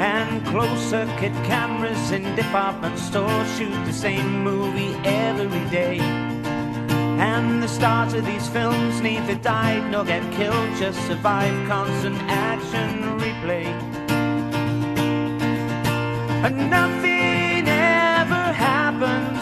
And closed circuit cameras in department stores shoot the same movie every day. And the stars of these films neither died nor get killed, just survive constant action replay. And nothing ever happens,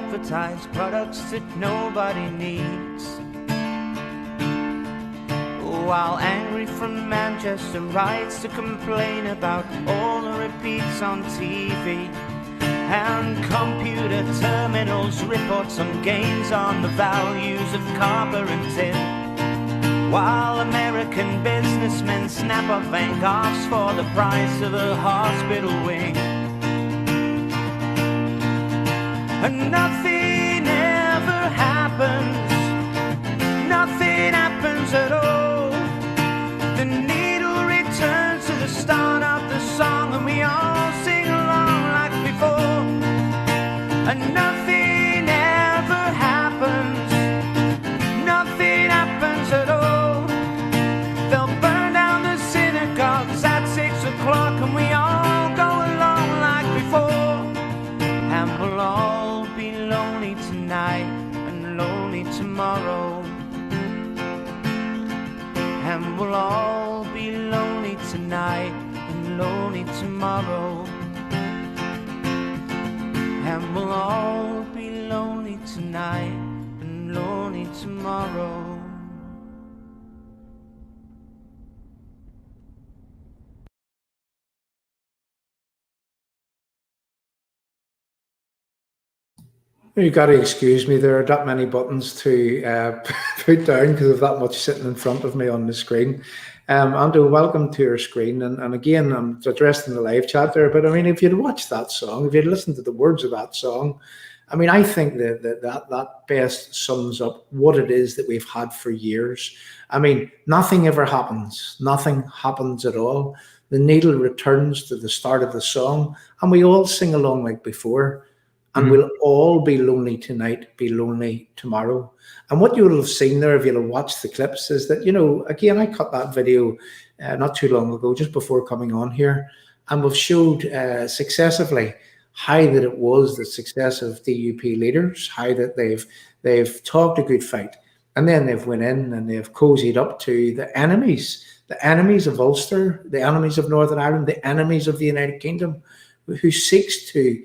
advertise products that nobody needs. While Angry from Manchester writes to complain about all the repeats on TV, and computer terminals report some gains on the values of copper and tin, while American businessmen snap up Van Goghs for the price of a hospital wing. And nothing ever happens, nothing happens at all. The needle returns to the start of the song, and we all sing along like before. And nothing ever happens, nothing happens at all. They'll burn down the synagogues at 6 o'clock, and we all go along like before. And we'll all be lonely tonight and lonely tomorrow. And we'll all be lonely tonight and lonely tomorrow. And we'll all be lonely tonight and lonely tomorrow. You got to excuse me, there are that many buttons to put down because of that much sitting in front of me on the screen. Andrew, welcome to your screen. And again, I'm addressing the live chat there, but I mean, if you'd watched that song, if you'd listened to the words of that song, I mean, I think that best sums up what it is that we've had for years. I mean, nothing ever happens. Nothing happens at all. The needle returns to the start of the song, and we all sing along like before. And we'll all be lonely tonight, be lonely tomorrow. And what you'll have seen there, if you'll have watched the clips, is that, you know, again, I cut that video not too long ago, just before coming on here, and we've showed successively how that it was the success of DUP leaders, how that they've talked a good fight, and then they've went in and they've cozied up to the enemies of Ulster, the enemies of Northern Ireland, the enemies of the United Kingdom, who seeks to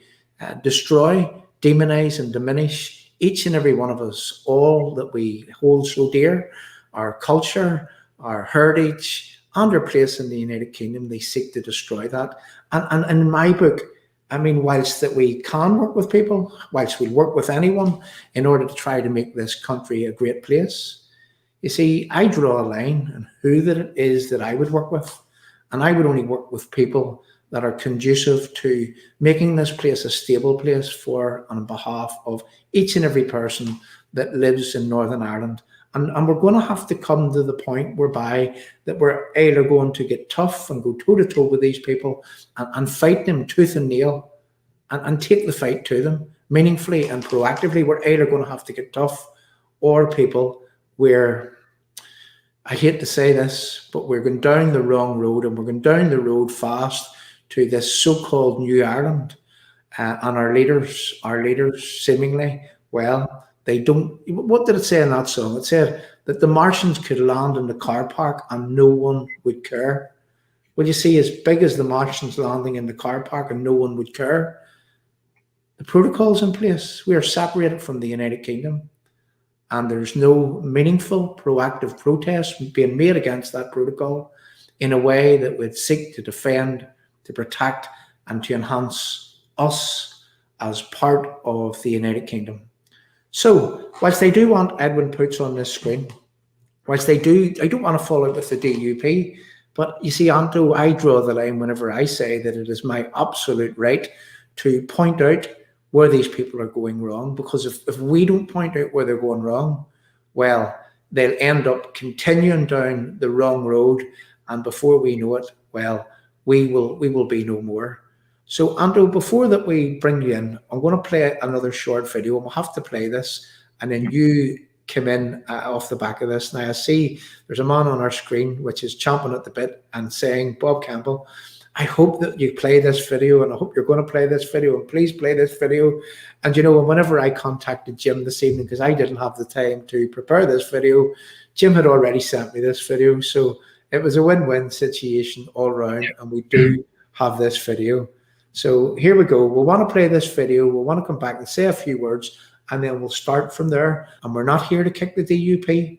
destroy, demonize and diminish each and every one of us, all that we hold so dear, our culture, our heritage, and our place in the United Kingdom. They seek to destroy that. And in my book, I mean, whilst that we can work with people, whilst we work with anyone in order to try to make this country a great place, you see, I draw a line on who that it is that I would work with. And I would only work with people that are conducive to making this place a stable place for and on behalf of each and every person that lives in Northern Ireland. And we're going to have to come to the point whereby that we're either going to get tough and go toe-to-toe with these people and fight them tooth and nail and take the fight to them meaningfully and proactively. We're either going to have to get tough, or people where, I hate to say this, but we're going down the wrong road, and we're going down the road fast to this so-called New Ireland, and our leaders seemingly, well, they don't. What did it say in that song? It said that the Martians could land in the car park and no one would care. Well, you see, as big as the Martians landing in the car park and no one would care, the protocol's in place. We are separated from the United Kingdom, and there's no meaningful, proactive protest being made against that protocol in a way that would seek to defend, to protect, and to enhance us as part of the United Kingdom. So, whilst they do want Edwin Poots on this screen, whilst I don't want to fall out with the DUP, but you see, Anto, I draw the line whenever I say that it is my absolute right to point out where these people are going wrong, because if we don't point out where they're going wrong, well, they'll end up continuing down the wrong road, and before we know it, well, we will be no more. So, Andrew, before that we bring you in, I'm going to play another short video, and we'll have to play this, and then you come in off the back of this. Now, I see there's a man on our screen which is chomping at the bit and saying, Bob Campbell, I hope that you play this video, and I hope you're going to play this video, and please play this video. And, you know, whenever I contacted Jim this evening, because I didn't have the time to prepare this video, Jim had already sent me this video. So it was a win-win situation all around, and we do have this video. So here we go. We'll want to play this video. We'll want to come back and say a few words, and then we'll start from there. And we're not here to kick the DUP.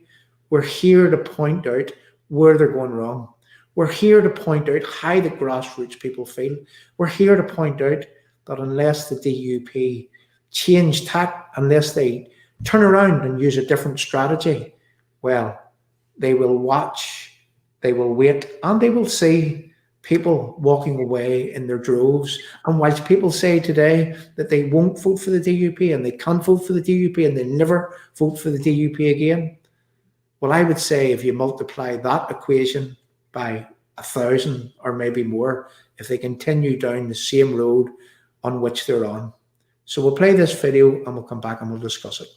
We're here to point out where they're going wrong. We're here to point out how the grassroots people feel. We're here to point out that unless the DUP change tack, unless they turn around and use a different strategy, well, they will watch, they will wait, and they will see people walking away in their droves. And whilst people say today that they won't vote for the DUP and they can't vote for the DUP and they never vote for the DUP again, well, I would say if you multiply that equation by 1,000 or maybe more, if they continue down the same road on which they're on. So we'll play this video and we'll come back and we'll discuss it.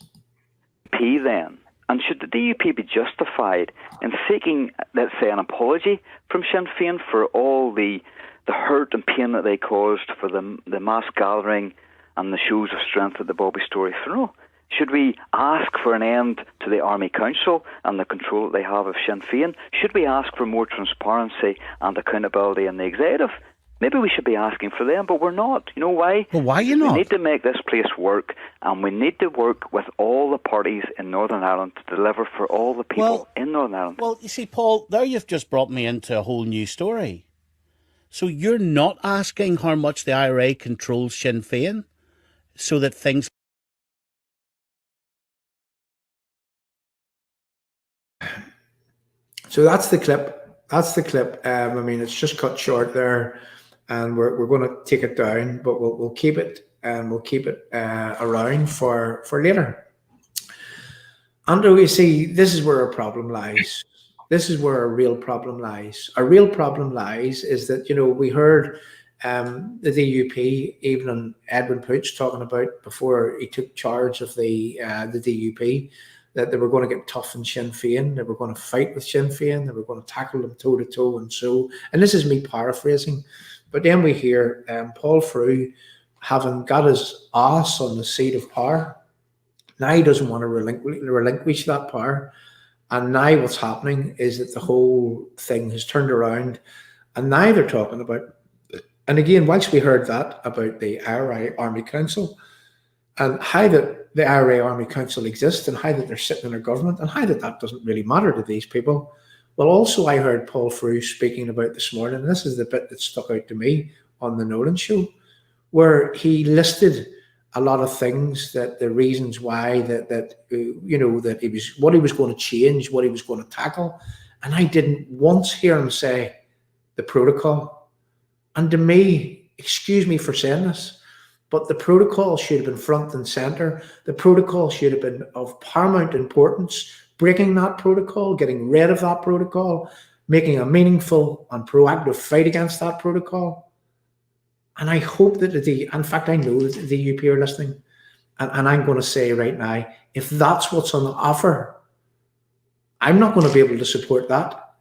Then, and should the DUP be justified in seeking, let's say, an apology from Sinn Féin for all the hurt and pain that they caused for the mass gathering and the shows of strength at the Bobby Story funeral? Should we ask for an end to the Army Council and the control that they have of Sinn Féin? Should we ask for more transparency and accountability in the executive? Maybe we should be asking for them, but we're not. You know why? Well, why are you not? We need to make this place work, and we need to work with all the parties in Northern Ireland to deliver for all the people in Northern Ireland. Well, you see, Paul, there you've just brought me into a whole new story. So you're not asking how much the IRA controls Sinn Féin so that things... So that's the clip. That's the clip. I mean, it's just cut short there, and we're going to take it down, but we'll keep it, and we'll keep it around for later. Andrew, you see, this is where our problem lies. This is where our real problem lies. Our real problem lies is that, you know, we heard the DUP, even Edwin Poots talking about before he took charge of the DUP, that they were going to get tough in Sinn Féin, they were going to fight with Sinn Féin, they were going to tackle them toe to toe, and so. And this is me paraphrasing, but then we hear Paul Frew, having got his ass on the seat of power, now he doesn't want to relinquish that power. And now what's happening is that the whole thing has turned around, and now they're talking about. And again, once we heard that about the IRA Army Council and how that the IRA Army Council exists and how that they're sitting in a government and how that doesn't really matter to these people. Well, also I heard Paul Frew speaking about this morning, and this is the bit that stuck out to me on the Nolan show, where he listed a lot of things, that the reasons why that he was, what he was going to change, what he was going to tackle. And I didn't once hear him say the protocol. And to me, excuse me for saying this, but the protocol should have been front and center. The protocol should have been of paramount importance. Breaking that protocol, getting rid of that protocol, making a meaningful and proactive fight against that protocol. And I hope that in fact, I know that the DUP are listening. And I'm going to say right now, if that's what's on the offer, I'm not going to be able to support that.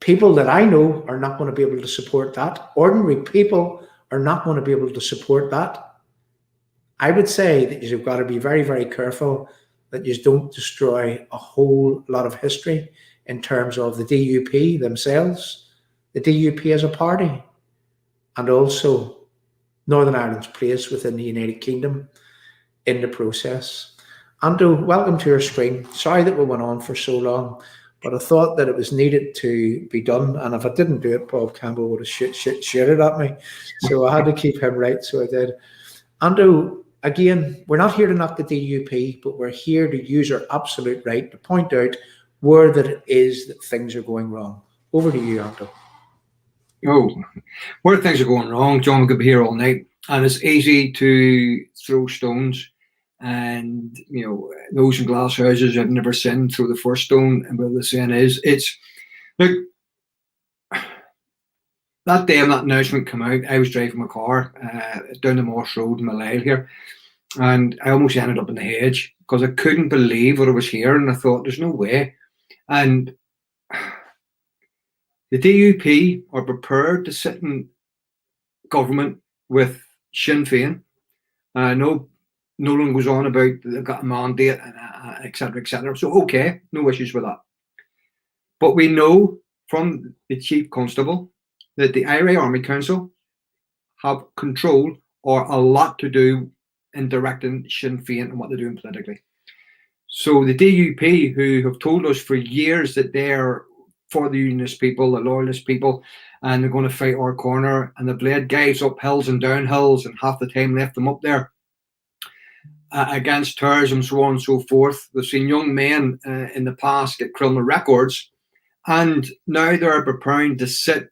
People that I know are not going to be able to support that. Ordinary people are not going to be able to support that. I would say that you've got to be very, very careful that you don't destroy a whole lot of history in terms of the DUP themselves, the DUP as a party, and also Northern Ireland's place within the United Kingdom in the process. Andrew, welcome to your screen. Sorry that we went on for so long, but I thought that it was needed to be done. And if I didn't do it, Bob Campbell would have shouted at me. So I had to keep him right, so I did. Andrew, again, we're not here to knock the DUP, but we're here to use our absolute right to point out where that it is that things are going wrong. Over to you, Andrew. Oh, where things are going wrong, John, we could be here all night, and it's easy to throw stones. And, you know, those in glass houses have never sinned, throw the first stone. And what the saying is, it's, look, that day when that announcement came out, I was driving my car down the Moss Road in Malyle here, and I almost ended up in the hedge because I couldn't believe what I was hearing. I thought, there's no way. And the DUP are prepared to sit in government with Sinn Féin. Nolan goes on about they've got a mandate, et cetera, so okay, no issues with that. But we know from the Chief Constable that the IRA Army Council have control or a lot to do in directing Sinn Féin and what they're doing politically. So the DUP, who have told us for years that they're for the unionist people, the loyalist people, and they're going to fight our corner, and they've led guys up hills and down hills, and half the time left them up there against terrorism, so on and so forth. We've seen young men in the past get criminal records, and now they're preparing to sit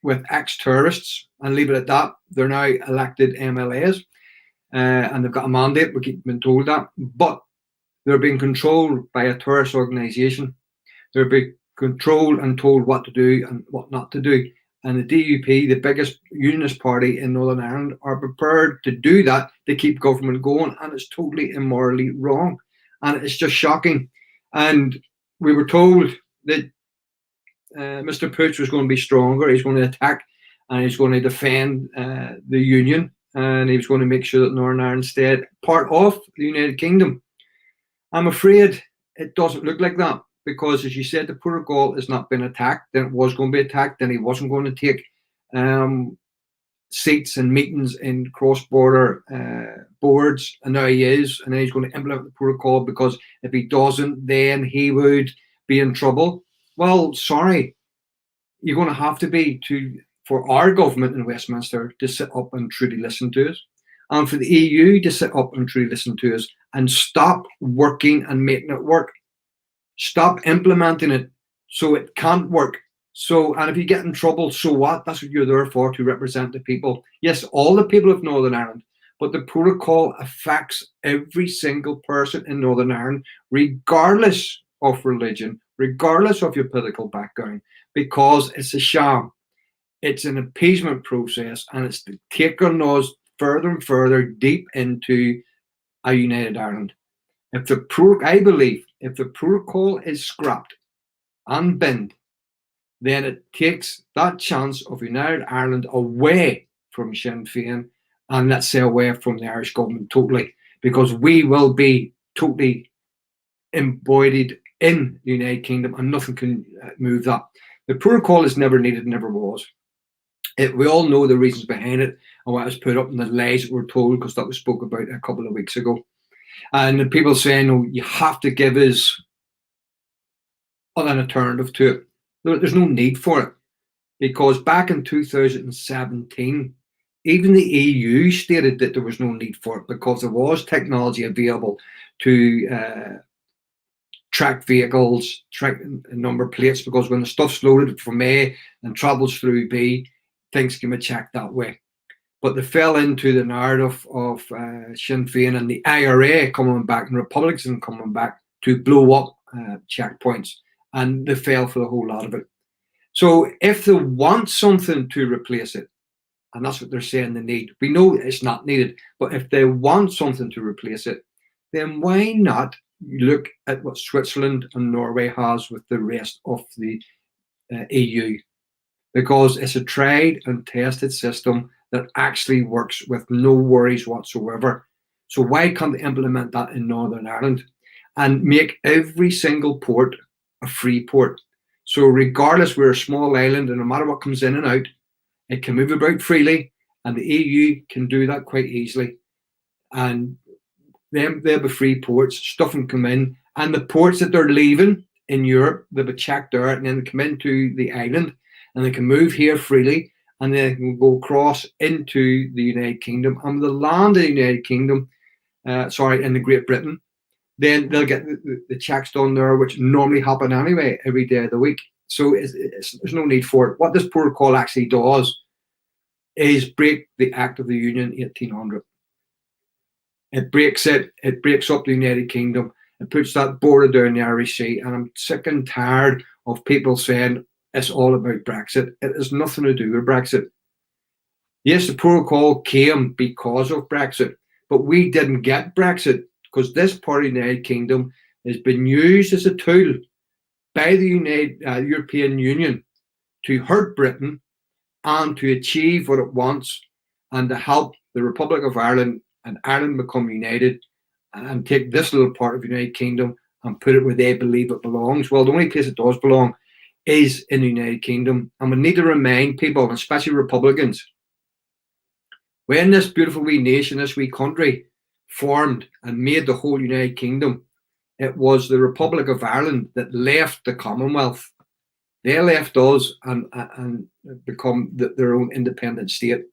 with ex-terrorists and leave it at that. They're now elected MLAs, and they've got a mandate. We keep being told that, but they're being controlled by a terrorist organisation. They're being controlled and told what to do and what not to do. And the DUP, the biggest unionist party in Northern Ireland, are prepared to do that to keep government going, and it's totally immorally wrong, and it's just shocking. And we were told that Mr. Poots was going to be stronger. He's going to attack, and he's going to defend the union, and he was going to make sure that Northern Ireland stayed part of the United Kingdom. I'm afraid it doesn't look like that, because, as you said, the protocol has not been attacked. Then it was going to be attacked. Then he wasn't going to take seats and meetings in cross-border boards, and now he is, and then he's going to implement the protocol, because if he doesn't, then he would be in trouble. Well, sorry, you're going to have to be for our government in Westminster to sit up and truly listen to us, and for the EU to sit up and truly listen to us, and stop working and making it work. Stop implementing it so it can't work. So, and if you get in trouble, so what? That's what you're there for, to represent the people. Yes, all the people of Northern Ireland, but the protocol affects every single person in Northern Ireland, regardless of religion, regardless of your political background, because it's a sham. It's an appeasement process, and it's taking us further and further deep into a united Ireland. I believe if the protocol is scrapped and binned, then it takes that chance of united Ireland away from Sinn Féin, and let's say away from the Irish government totally, because we will be totally embodied in the United Kingdom, and nothing can move that. The protocol is never needed, never was. We all know the reasons behind it and what was put up, and the lies that were told, because that was spoke about a couple of weeks ago. And people saying, oh, you have to give us an alternative to it. There's no need for it, because back in 2017, even the EU stated that there was no need for it, because there was technology available to track vehicles, track number plates, because when the stuff's loaded from A and travels through B, things can be checked that way. But they fell into the narrative of Sinn Féin and the IRA coming back and Republicans coming back to blow up checkpoints, and they fell for the whole lot of it. So if they want something to replace it, and that's what they're saying they need, we know it's not needed, but if they want something to replace it, then why not look at what Switzerland and Norway has with the rest of the EU? Because it's a tried and tested system that actually works with no worries whatsoever. So why can't they implement that in Northern Ireland and make every single port a free port? So regardless, we're a small island, and no matter what comes in and out, it can move about freely, and the EU can do that quite easily. And they'll be free ports, stuff can come in, and the ports that they're leaving in Europe, they'll be checked out, and then they come into the island, and they can move here freely, and they can go across into the United Kingdom, and the land of the United Kingdom, in the Great Britain, then they'll get the checks done there, which normally happen anyway every day of the week. So there's no need for it. What this protocol actually does is break the Act of the Union 1800. It breaks it. It breaks up the United Kingdom. It puts that border down the Irish Sea. And I'm sick and tired of people saying it's all about Brexit. It has nothing to do with Brexit. Yes, the protocol came because of Brexit, but we didn't get Brexit because this part of the United Kingdom has been used as a tool by the European Union to hurt Britain and to achieve what it wants, and to help the Republic of Ireland and Ireland become united, and take this little part of the United Kingdom and put it where they believe it belongs. Well, the only place it does belong is in the United Kingdom. And we need to remind people, especially Republicans, when this beautiful wee nation, this wee country, formed and made the whole United Kingdom, it was the Republic of Ireland that left the Commonwealth. They left us and become their own independent state.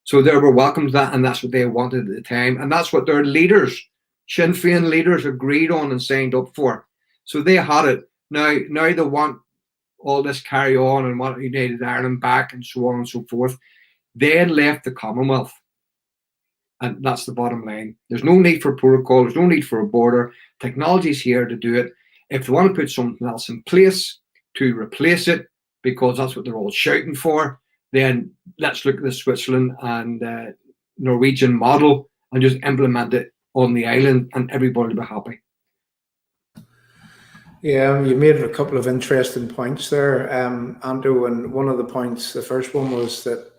So they were welcome to that, and that's what they wanted at the time. And that's what their leaders, Sinn Féin leaders, agreed on and signed up for. So they had it. Now they want all this carry on and want United Ireland back and so on and so forth. They had left the Commonwealth. And that's the bottom line. There's no need for protocol. There's no need for a border. Technology's here to do it. If they want to put something else in place to replace it, because that's what they're all shouting for, then let's look at the Switzerland and Norwegian model and just implement it on the island, and everybody will be happy. Yeah, you made a couple of interesting points there, Andrew. And one of the points, the first one was that,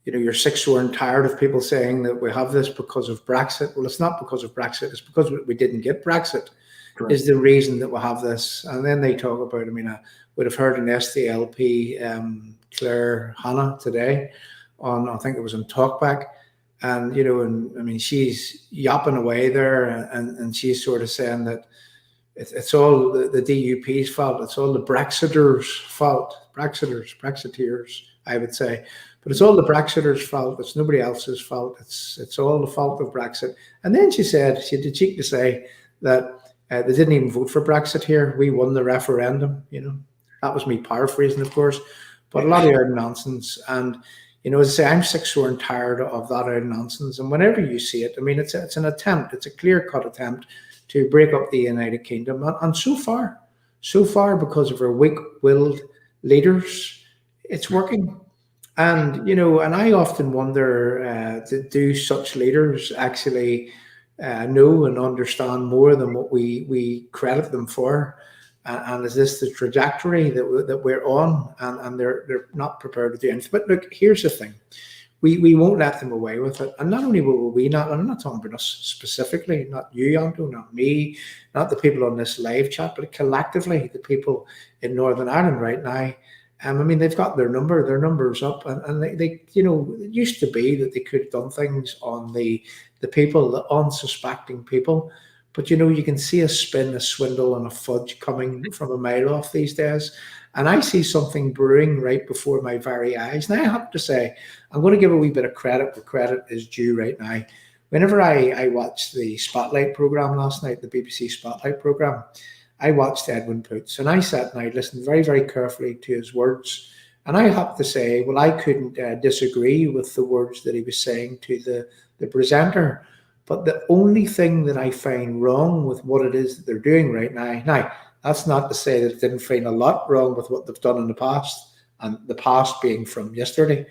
you're sick, sore, and tired of people saying that we have this because of Brexit. Well, it's not because of Brexit. It's because we didn't get Brexit. Correct. Is the reason that we have this. And then they talk about, I would have heard an SDLP, Claire Hanna today on, I think it was on Talkback. And, she's yapping away there and she's sort of saying that it's all the DUP's fault. It's all the Brexiteers' fault. Brexiteers, I would say. But it's all the Brexiteers' fault. It's nobody else's fault. It's all the fault of Brexit. And then she had the cheek to say that they didn't even vote for Brexit here. We won the referendum. That was me paraphrasing, of course, but a lot of nonsense. And as I say, I'm sick, sore, and tired of that nonsense. And whenever you see it, it's an attempt. It's a clear-cut attempt to break up the United Kingdom. And so far, because of our weak-willed leaders, it's working. And, and I often wonder, do such leaders actually know and understand more than what we credit them for? And is this the trajectory that we're on? And they're not prepared to do anything. But look, here's the thing. We won't let them away with it. And not only will we not, and I'm not talking about us specifically, not you, Andrew, not me, not the people on this live chat, but collectively, the people in Northern Ireland right now. They've got their numbers up, and they it used to be that they could have done things on the people, the unsuspecting people. But, you can see a spin, a swindle, and a fudge coming from a mile off these days. And I see something brewing right before my very eyes. And I have to say, I'm going to give a wee bit of credit where credit is due right now. Whenever I watched the Spotlight programme last night, the BBC Spotlight programme, I watched Edwin Poots, and I sat and I listened very, very carefully to his words. And I have to say, well, I couldn't disagree with the words that he was saying to the presenter. But the only thing that I find wrong with what it is that they're doing right now, that's not to say that it didn't find a lot wrong with what they've done in the past, and the past being from yesterday.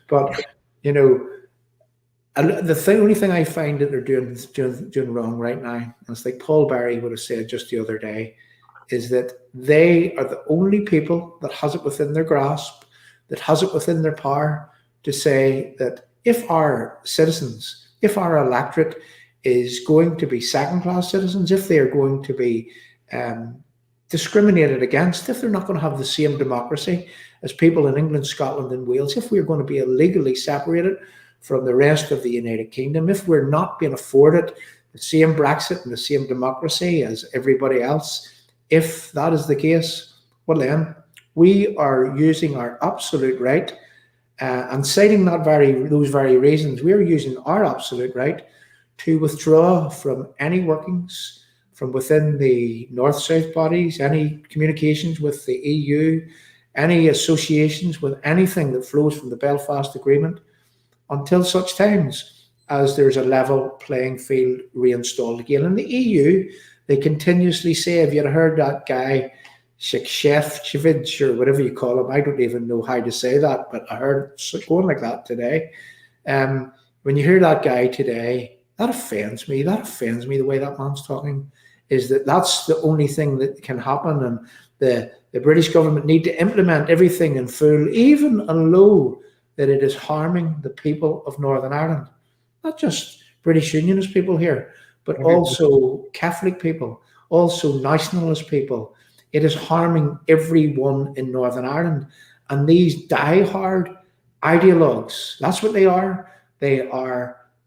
But, the only thing I find that they're doing wrong right now, and it's like Paul Barry would have said just the other day, is that they are the only people that has it within their grasp, that has it within their power to say that if our citizens, if our electorate is going to be second-class citizens, if they are going to be discriminated against, if they're not going to have the same democracy as people in England, Scotland, and Wales, if we're going to be illegally separated from the rest of the United Kingdom, if we're not being afforded the same Brexit and the same democracy as everybody else, if that is the case, well then, we are using our absolute right and citing those very reasons, we are using our absolute right to withdraw from any workings from within the North-South bodies, any communications with the EU, any associations with anything that flows from the Belfast Agreement, until such times as there's a level playing field reinstalled again. In the EU, they continuously say, have you heard that guy, Shevchevich, or whatever you call him? I don't even know how to say that, but I heard it going like that today. When you hear that guy today, that offends me. That offends me, the way that man's talking, is that's the only thing that can happen. And the British government need to implement everything in full, even and low, that it is harming the people of Northern Ireland. Not just British Unionist people here, but also Catholic people, also nationalist people. It is harming everyone in Northern Ireland. And these die-hard ideologues, that's what they are. They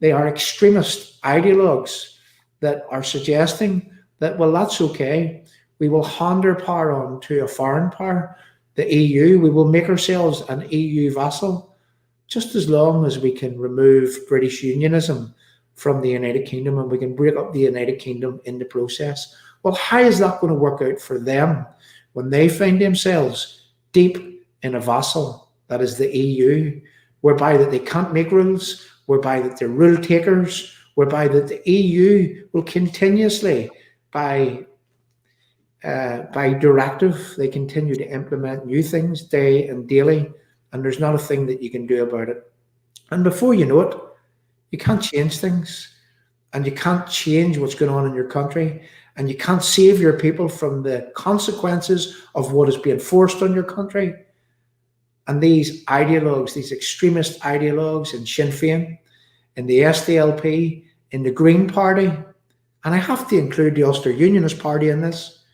They are extremist ideologues that are suggesting that, well, that's okay. We will hand our power on to a foreign power, the EU. We will make ourselves an EU vassal, just as long as we can remove British unionism from the United Kingdom and we can break up the United Kingdom in the process. Well, how is that going to work out for them when they find themselves deep in a vassal, that is the EU, whereby that they can't make rules, whereby that they're rule takers, whereby that the EU will continuously, by directive, they continue to implement new things day and daily, and there's not a thing that you can do about it. And before you know it, you can't change things, and you can't change what's going on in your country, and you can't save your people from the consequences of what is being forced on your country. And these ideologues, these extremist ideologues in Sinn Féin, in the SDLP, in the Green Party, and I have to include the Ulster Unionist Party in this,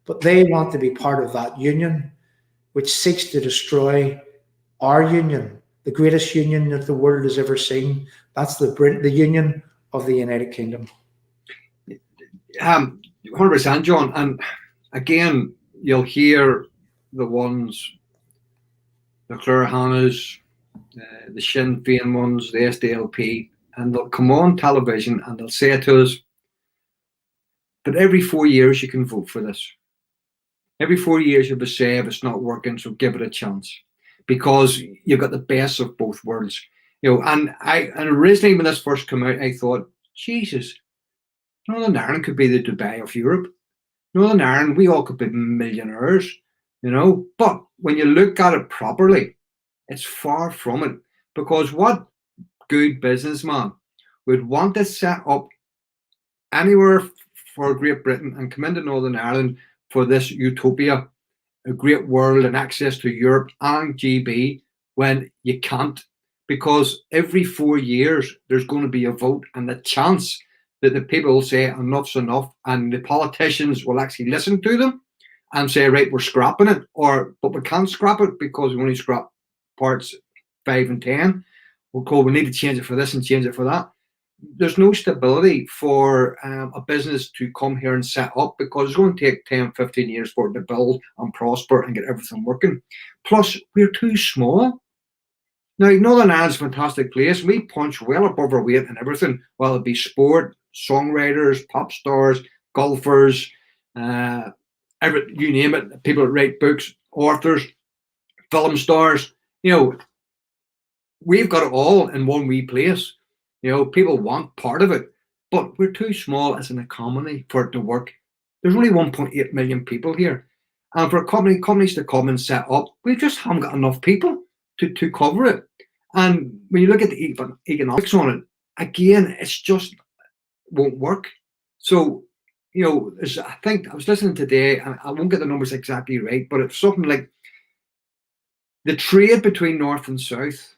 but they want to be part of that union which seeks to destroy our union, the greatest union that the world has ever seen. That's the union of the United Kingdom. 100%, John. And again, you'll hear the ones, the Clúthachánachs, the Sinn Féin ones, the SDLP, and they'll come on television and they'll say to us, but every 4 years you can vote for this. Every 4 years you'll be say if it's not working, so give it a chance, because you've got the best of both worlds. You know, and originally when this first came out, I thought, Jesus, Northern Ireland could be the Dubai of Europe. Northern Ireland, we all could be millionaires, you know. But when you look at it properly, it's far from it, because what good businessman would want to set up anywhere for Great Britain and come into Northern Ireland for this utopia, a great world and access to Europe and GB, when you can't? Because every 4 years there's going to be a vote, and the chance that the people will say enough's enough, and the politicians will actually listen to them and say, right, we're scrapping it, but we can't scrap it because we only scrap parts 5 and 10. We need to change it for this and change it for that. There's no stability for a business to come here and set up, because it's going to take 10, 15 years for it to build and prosper and get everything working. Plus, we're too small. Now, Northern Ireland's a fantastic place. We punch well above our weight in everything, whether it be sport, songwriters, pop stars, golfers, you name it, people that write books, authors, film stars. You know, we've got it all in one wee place. You know, people want part of it, but we're too small as an economy for it to work. There's only 1.8 million people here. And for companies to come and set up, we just haven't got enough people to cover it. And when you look at the economics on it, again, it's just won't work. So, you know, I think I was listening today, and I won't get the numbers exactly right, but it's something like the trade between North and South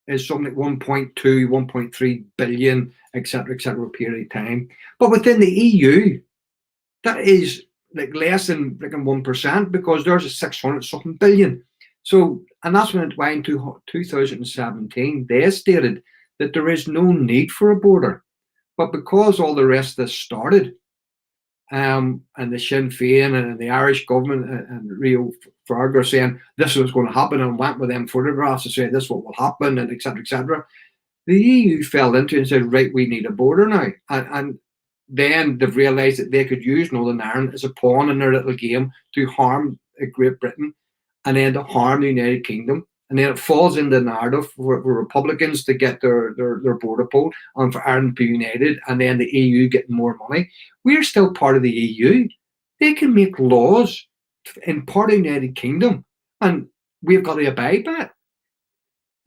is something like 1.2, 1.3 billion, etc., over a period of time. But within the EU, that is like less than 1%, because there's a 600 something billion. So, and that's when it went to 2017, they stated that there is no need for a border. But because all the rest of this started, and the Sinn Féin and the Irish government and Rio Fargo saying this was going to happen, and went with them photographs to say this is what will happen, and etc., the EU fell into it and said, right, we need a border now. And then they've realised that they could use Northern Ireland as a pawn in their little game to harm Great Britain, and then to harm the United Kingdom. And then it falls in the narrative for Republicans to get their border poll, and for Ireland to be united, and then the EU getting more money. We're still part of the EU. They can make laws in part of the United Kingdom, and we've got to abide by it.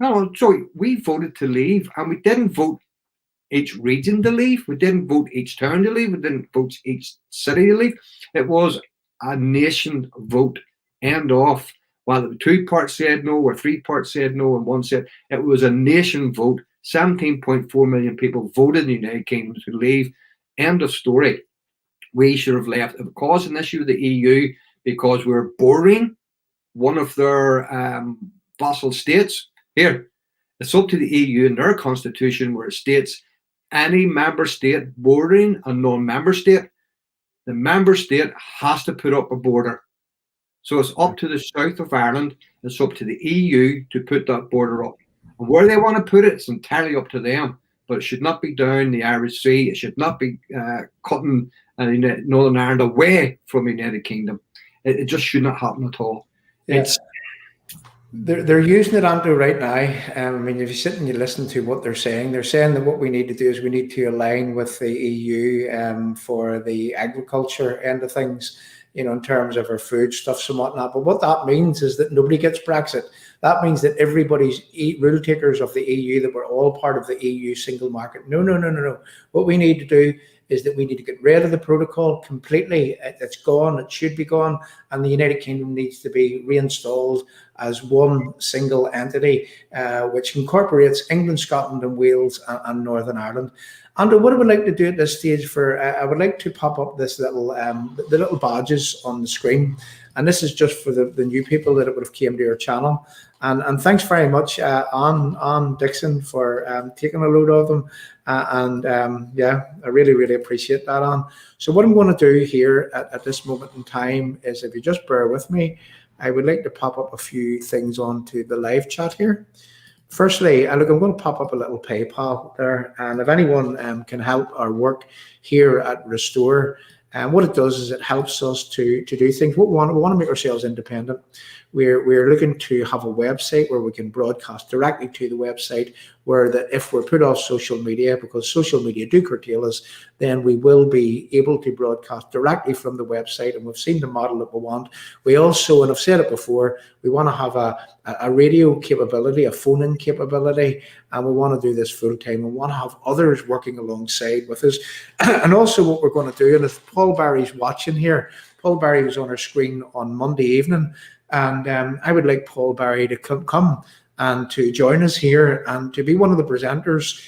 No, so we voted to leave, and we didn't vote each region to leave. We didn't vote each town to leave. We didn't vote each city to leave. It was a nation vote, end off. While the 2 parts said no, or 3 parts said no, and 1 said, it was a nation vote. 17.4 million people voted in the United Kingdom to leave. End of story. We should have left. It caused an issue with the EU because we're boring one of their vassal states. Here, It's up to the EU and their constitution where it states any member state bordering a non-member state, the member state has to put up a border. So it's up to the south of Ireland, it's up to the EU to put that border up. And where they want to put it, it's entirely up to them. But it should not be down the Irish Sea. It should not be cutting Northern Ireland away from the United Kingdom. It just should not happen at all. It's They're using it, Andrew, right now. I mean, if you sit and you listen to what they're saying that what we need to do is we need to align with the EU for the agriculture end of things, in terms of our foodstuffs and whatnot. But what that means is that nobody gets Brexit. That means that everybody's rule takers of the EU, that we're all part of the EU single market. No. What we need to do is that we need to get rid of the protocol completely. It's gone, it should be gone, and the United Kingdom needs to be reinstalled as one single entity, which incorporates England, Scotland and Wales and Northern Ireland. Andrew, what I would like to do at this stage I would like to pop up this little, the little badges on the screen. And this is just for the new people that would have came to your channel. And thanks very much, Anne Dixon, for taking a load of them. Yeah, I really, really appreciate that, Anne. So what I'm going to do here at this moment in time is, if you just bear with me, I would like to pop up a few things onto the live chat here. Firstly, look, I'm going to pop up a little PayPal there, and if anyone can help our work here at Restore, what it does is it helps us to do things. We want to make ourselves independent. We're looking to have a website where we can broadcast directly to the website, where that if we're put off social media, because social media do curtail us, then we will be able to broadcast directly from the website. And we've seen the model that we want. We also, and I've said it before, we want to have a radio capability, a phone-in capability, and we want to do this full time. We want to have others working alongside with us. And also what we're going to do, and if Paul Barry's watching here, Paul Barry was on our screen on Monday evening, and I would like Paul Barry to come and to join us here and to be one of the presenters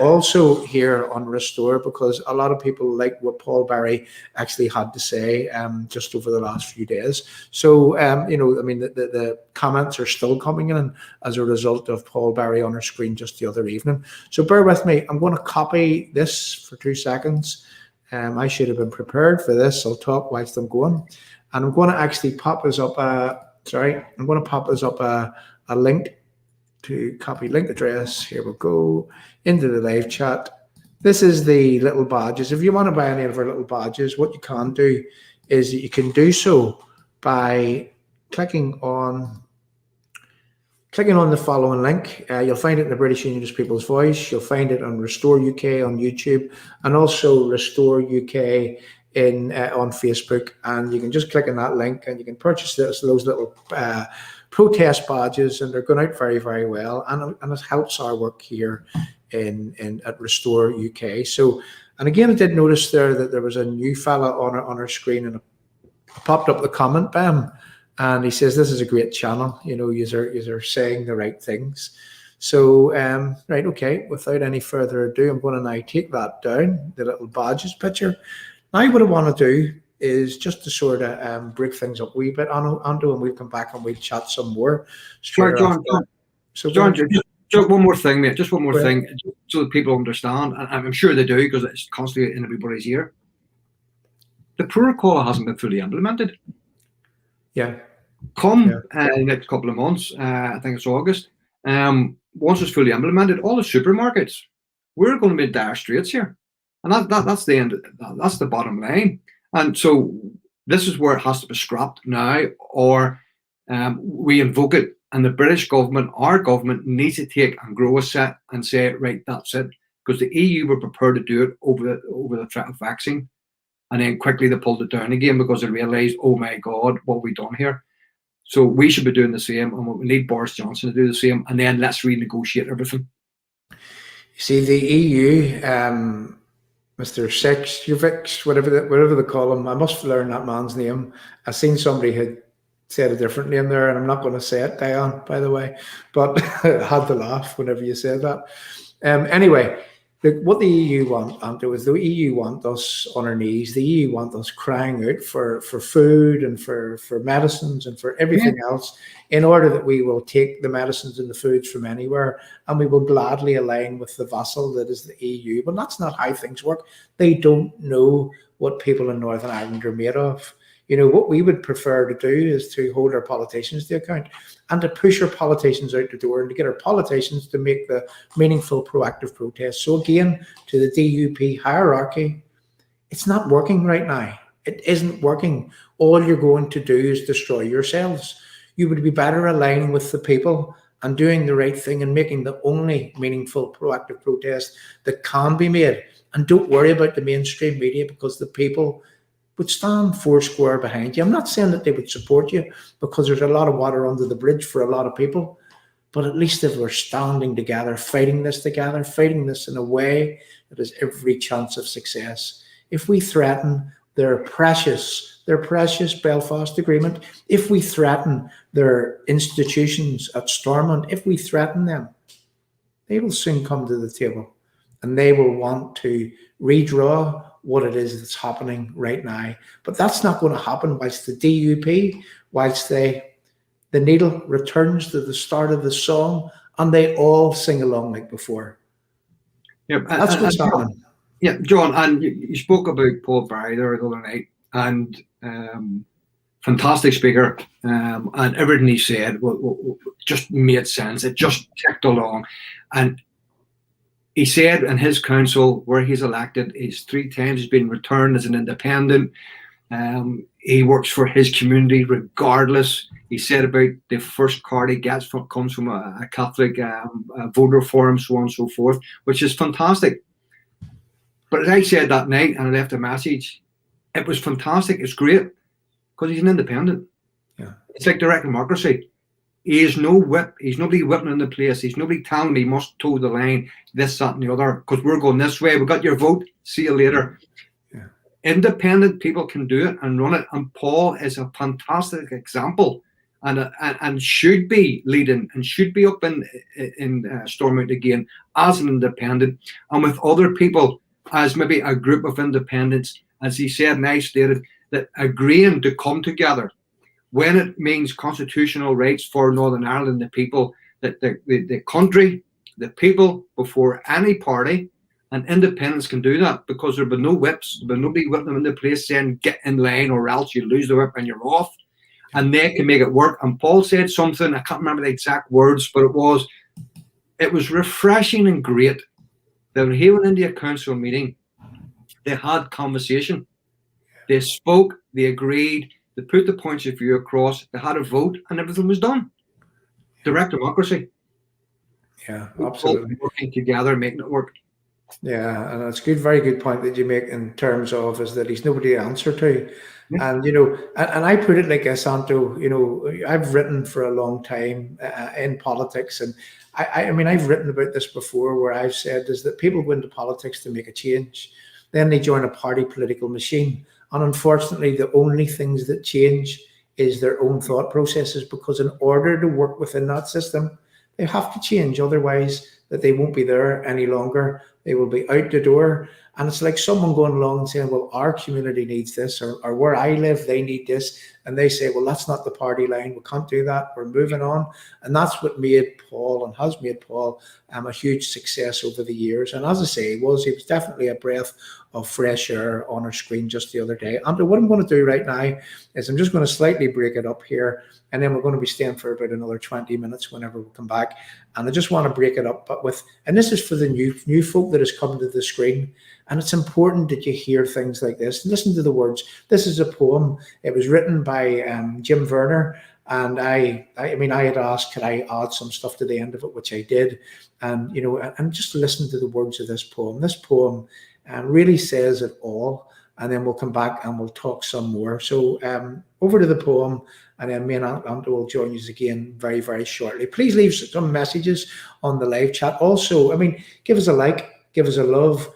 also here on Restore, because a lot of people like what Paul Barry actually had to say just over the last few days. So, I mean, the comments are still coming in as a result of Paul Barry on our screen just the other evening. So bear with me. I'm going to copy this for 2 seconds. I should have been prepared for this. I'll talk whilst I'm going. And I'm going to actually pop us up a link to copy link address. Here we go into the live chat. This is the little badges. If you want to buy any of our little badges, what you can do is that you can do so by clicking on the following link. You'll find it in the British Unionist People's Voice. You'll find it on Restore UK on YouTube, and also Restore UK on Facebook. And you can just click on that link and you can purchase those little protest badges, and they're going out very, very well, and it helps our work here at Restore UK. So, and again, I did notice there that there was a new fella on our screen, and it popped up the comment, bam, and he says this is a great channel. You're saying the right things. So, right, okay. Without any further ado, I'm going to now take that down, the little badges picture. Now, what I want to do is just to sort of break things up a wee bit, Andrew, and we'll come back and we'll chat some more. John, just one more thing, mate. Just one more thing, so that people understand, and I'm sure they do because it's constantly in everybody's ear. The protocol hasn't been fully implemented. Yeah. In the next couple of months, I think it's August. Once it's fully implemented, all the supermarkets, we're going to be in dire straits here, and that's the end. That's the bottom line. And so this is where it has to be scrapped now, or we invoke it. And the British government, our government, needs to take and grow a set and say, right, that's it. Because the EU were prepared to do it over the threat of vaccine. And then quickly they pulled it down again because they realised, oh my God, what have we done here? So we should be doing the same, and we need Boris Johnson to do the same, and then let's renegotiate everything. You see, the EU, Mr. Sejkovic, whatever they call him, I must learn that man's name. I seen somebody had said a different name there, and I'm not going to say it, Diane, by the way, but I had to laugh whenever you said that. Anyway, look, what the EU want, Anto, is the EU want us on our knees. The EU want us crying out for food and for medicines and for everything else, in order that we will take the medicines and the foods from anywhere, and we will gladly align with the vassal that is the EU. But that's not how things work. They don't know what people in Northern Ireland are made of. You know, what we would prefer to do is to hold our politicians to account and to push our politicians out the door and to get our politicians to make the meaningful, proactive protests. So again, to the DUP hierarchy, it's not working right now. It isn't working. All you're going to do is destroy yourselves. You would be better aligning with the people and doing the right thing and making the only meaningful, proactive protest that can be made. And don't worry about the mainstream media, because the people would stand four square behind you. I'm not saying that they would support you, because there's a lot of water under the bridge for a lot of people, but at least if we're standing together, fighting this in a way that has every chance of success. If we threaten their precious Belfast Agreement, if we threaten their institutions at Stormont, if we threaten them, they will soon come to the table and they will want to redraw what it is that's happening right now. But that's not going to happen whilst the DUP, whilst the needle returns to the start of the song and they all sing along like before. Yep. That's what's happening. Yeah, John, and you spoke about Paul Barry there the other night, and fantastic speaker, and everything he said just made sense. It just ticked along. And he said in his council, where he's elected, he's 3 times he's been returned as an independent. He works for his community regardless. He said about the first card he gets comes from a Catholic voter for him, so on and so forth, which is fantastic. But as I said that night, and I left a message, it was fantastic. It's great, because he's an independent. Yeah. It's like direct democracy. He is no whip. He's nobody whipping in the place. He's nobody telling me he must toe the line, this, that, and the other, because we're going this way. We got your vote. See you later. Yeah. Independent people can do it and run it. And Paul is a fantastic example, and should be leading and should be up in Stormont again as an independent, and with other people as maybe a group of independents, as he said and I stated, that agreeing to come together when it means constitutional rights for Northern Ireland, the people, that the country, the people, before any party, and independents can do that, because there will be no whips, there will be nobody whipping them into place saying get in line or else you lose the whip and you're off, and they can make it work. And Paul said something, I can't remember the exact words, but it was refreshing and great that when he went into a council meeting, they had conversation, they spoke, they agreed, they put the points of view across, they had a vote, and everything was done. Direct democracy. Yeah, absolutely. Working together, making it work. Yeah, and it's a good, very good point that you make in terms of is that he's nobody to answer to. Yeah. And, you know, and I put it like this, Santo, you know, I've written for a long time in politics, and I mean, I've written about this before, where I've said is that people go into politics to make a change. Then they join a party political machine. And unfortunately, the only things that change is their own thought processes, because in order to work within that system, they have to change. Otherwise, that they won't be there any longer. They will be out the door. And it's like someone going along and saying, well, our community needs this, or where I live, they need this. And they say, well, that's not the party line. We can't do that. We're moving on. And that's what made Paul, and has made Paul, a huge success over the years. And as I say, he was definitely a breath of fresh air on our screen just the other day. And what I'm going to do right now is I'm just going to slightly break it up here, and then we're going to be staying for about another 20 minutes whenever we come back. And I just want to break it up, but and this is for the new folk that has come to the screen. And it's important that you hear things like this. Listen to the words. This is a poem. It was written by Jim Werner. And I mean, I had asked, could I add some stuff to the end of it, which I did. And, you know, and just listen to the words of this poem. This poem really says it all. And then we'll come back and we'll talk some more. So over to the poem, and then me and Anto will join you again very, very shortly. Please leave some messages on the live chat. Also, I mean, give us a like, give us a love,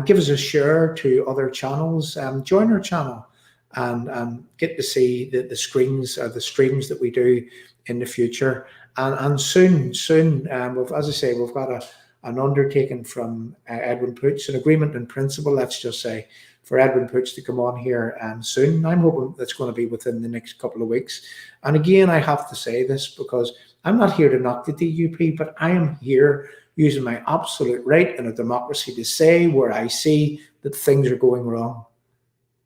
give us a share to other channels. Join our channel and get to see the screens, the streams that we do in the future. And soon, as I say, we've got an undertaking from Edwin Poots, an agreement in principle, let's just say, for Edwin Poots to come on here soon. I'm hoping that's going to be within the next couple of weeks. And again, I have to say this because I'm not here to knock the DUP, but I am here using my absolute right in a democracy to say where I see that things are going wrong.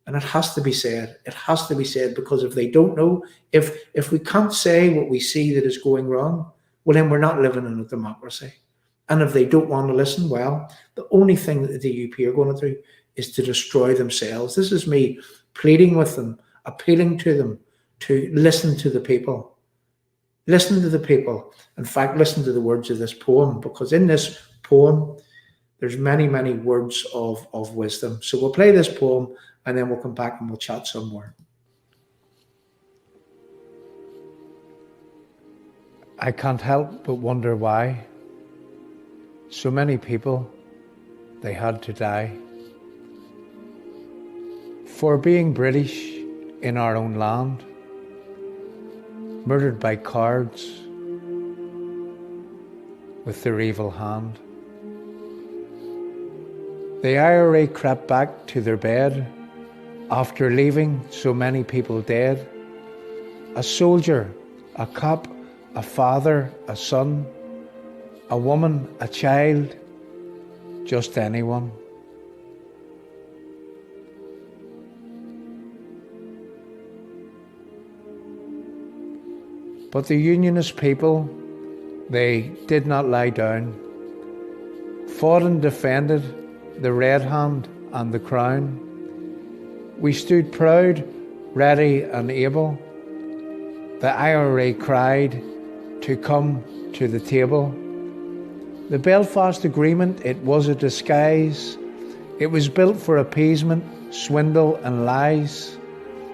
And it has to be said. It has to be said, because if they don't know, if we can't say what we see that is going wrong, well, then we're not living in a democracy. And if they don't want to listen, well, the only thing that the DUP are going to do is to destroy themselves. This is me pleading with them, appealing to them to listen to the people. Listen to the people. In fact, listen to the words of this poem, because in this poem, there's many, many words of wisdom. So we'll play this poem and then we'll come back and we'll chat some more. I can't help but wonder why so many people, they had to die for being British in our own land, murdered by cowards with their evil hand. The IRA crept back to their bed after leaving so many people dead. A soldier, a cop, a father, a son, a woman, a child, just anyone. But the Unionist people, they did not lie down, fought and defended the Red Hand and the Crown. We stood proud, ready and able. The IRA cried to come to the table. The Belfast Agreement, it was a disguise. It was built for appeasement, swindle and lies.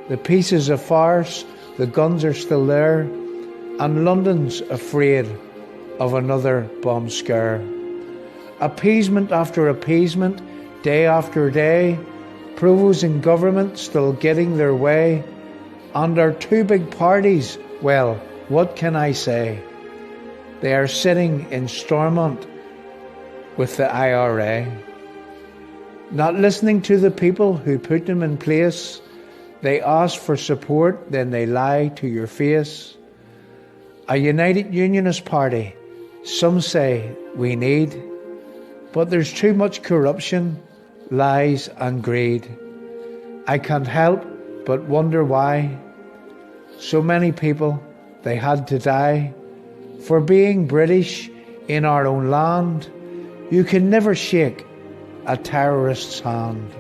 The peace is a farce, the guns are still there, and London's afraid of another bomb scare. Appeasement after appeasement, day after day, Provos in government still getting their way, and our two big parties, well, what can I say? They are sitting in Stormont with the IRA, not listening to the people who put them in place. They ask for support, then they lie to your face. A united Unionist party, some say we need, but there's too much corruption, lies and greed. I can't help but wonder why so many people, they had to die for being British in our own land. You can never shake a terrorist's hand.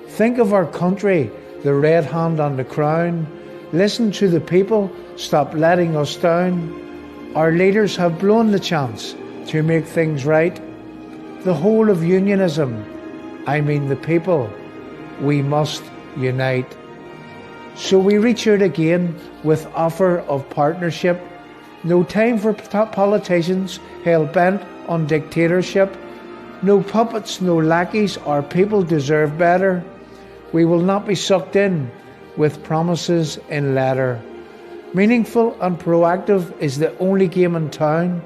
Think of our country, the Red Hand and the Crown. Listen to the people, stop letting us down. Our leaders have blown the chance to make things right. The whole of Unionism, I mean the people, we must unite. So we reach out again with offer of partnership. No time for politicians hell-bent on dictatorship. No puppets, no lackeys, our people deserve better. We will not be sucked in with promises in letter. Meaningful and proactive is the only game in town.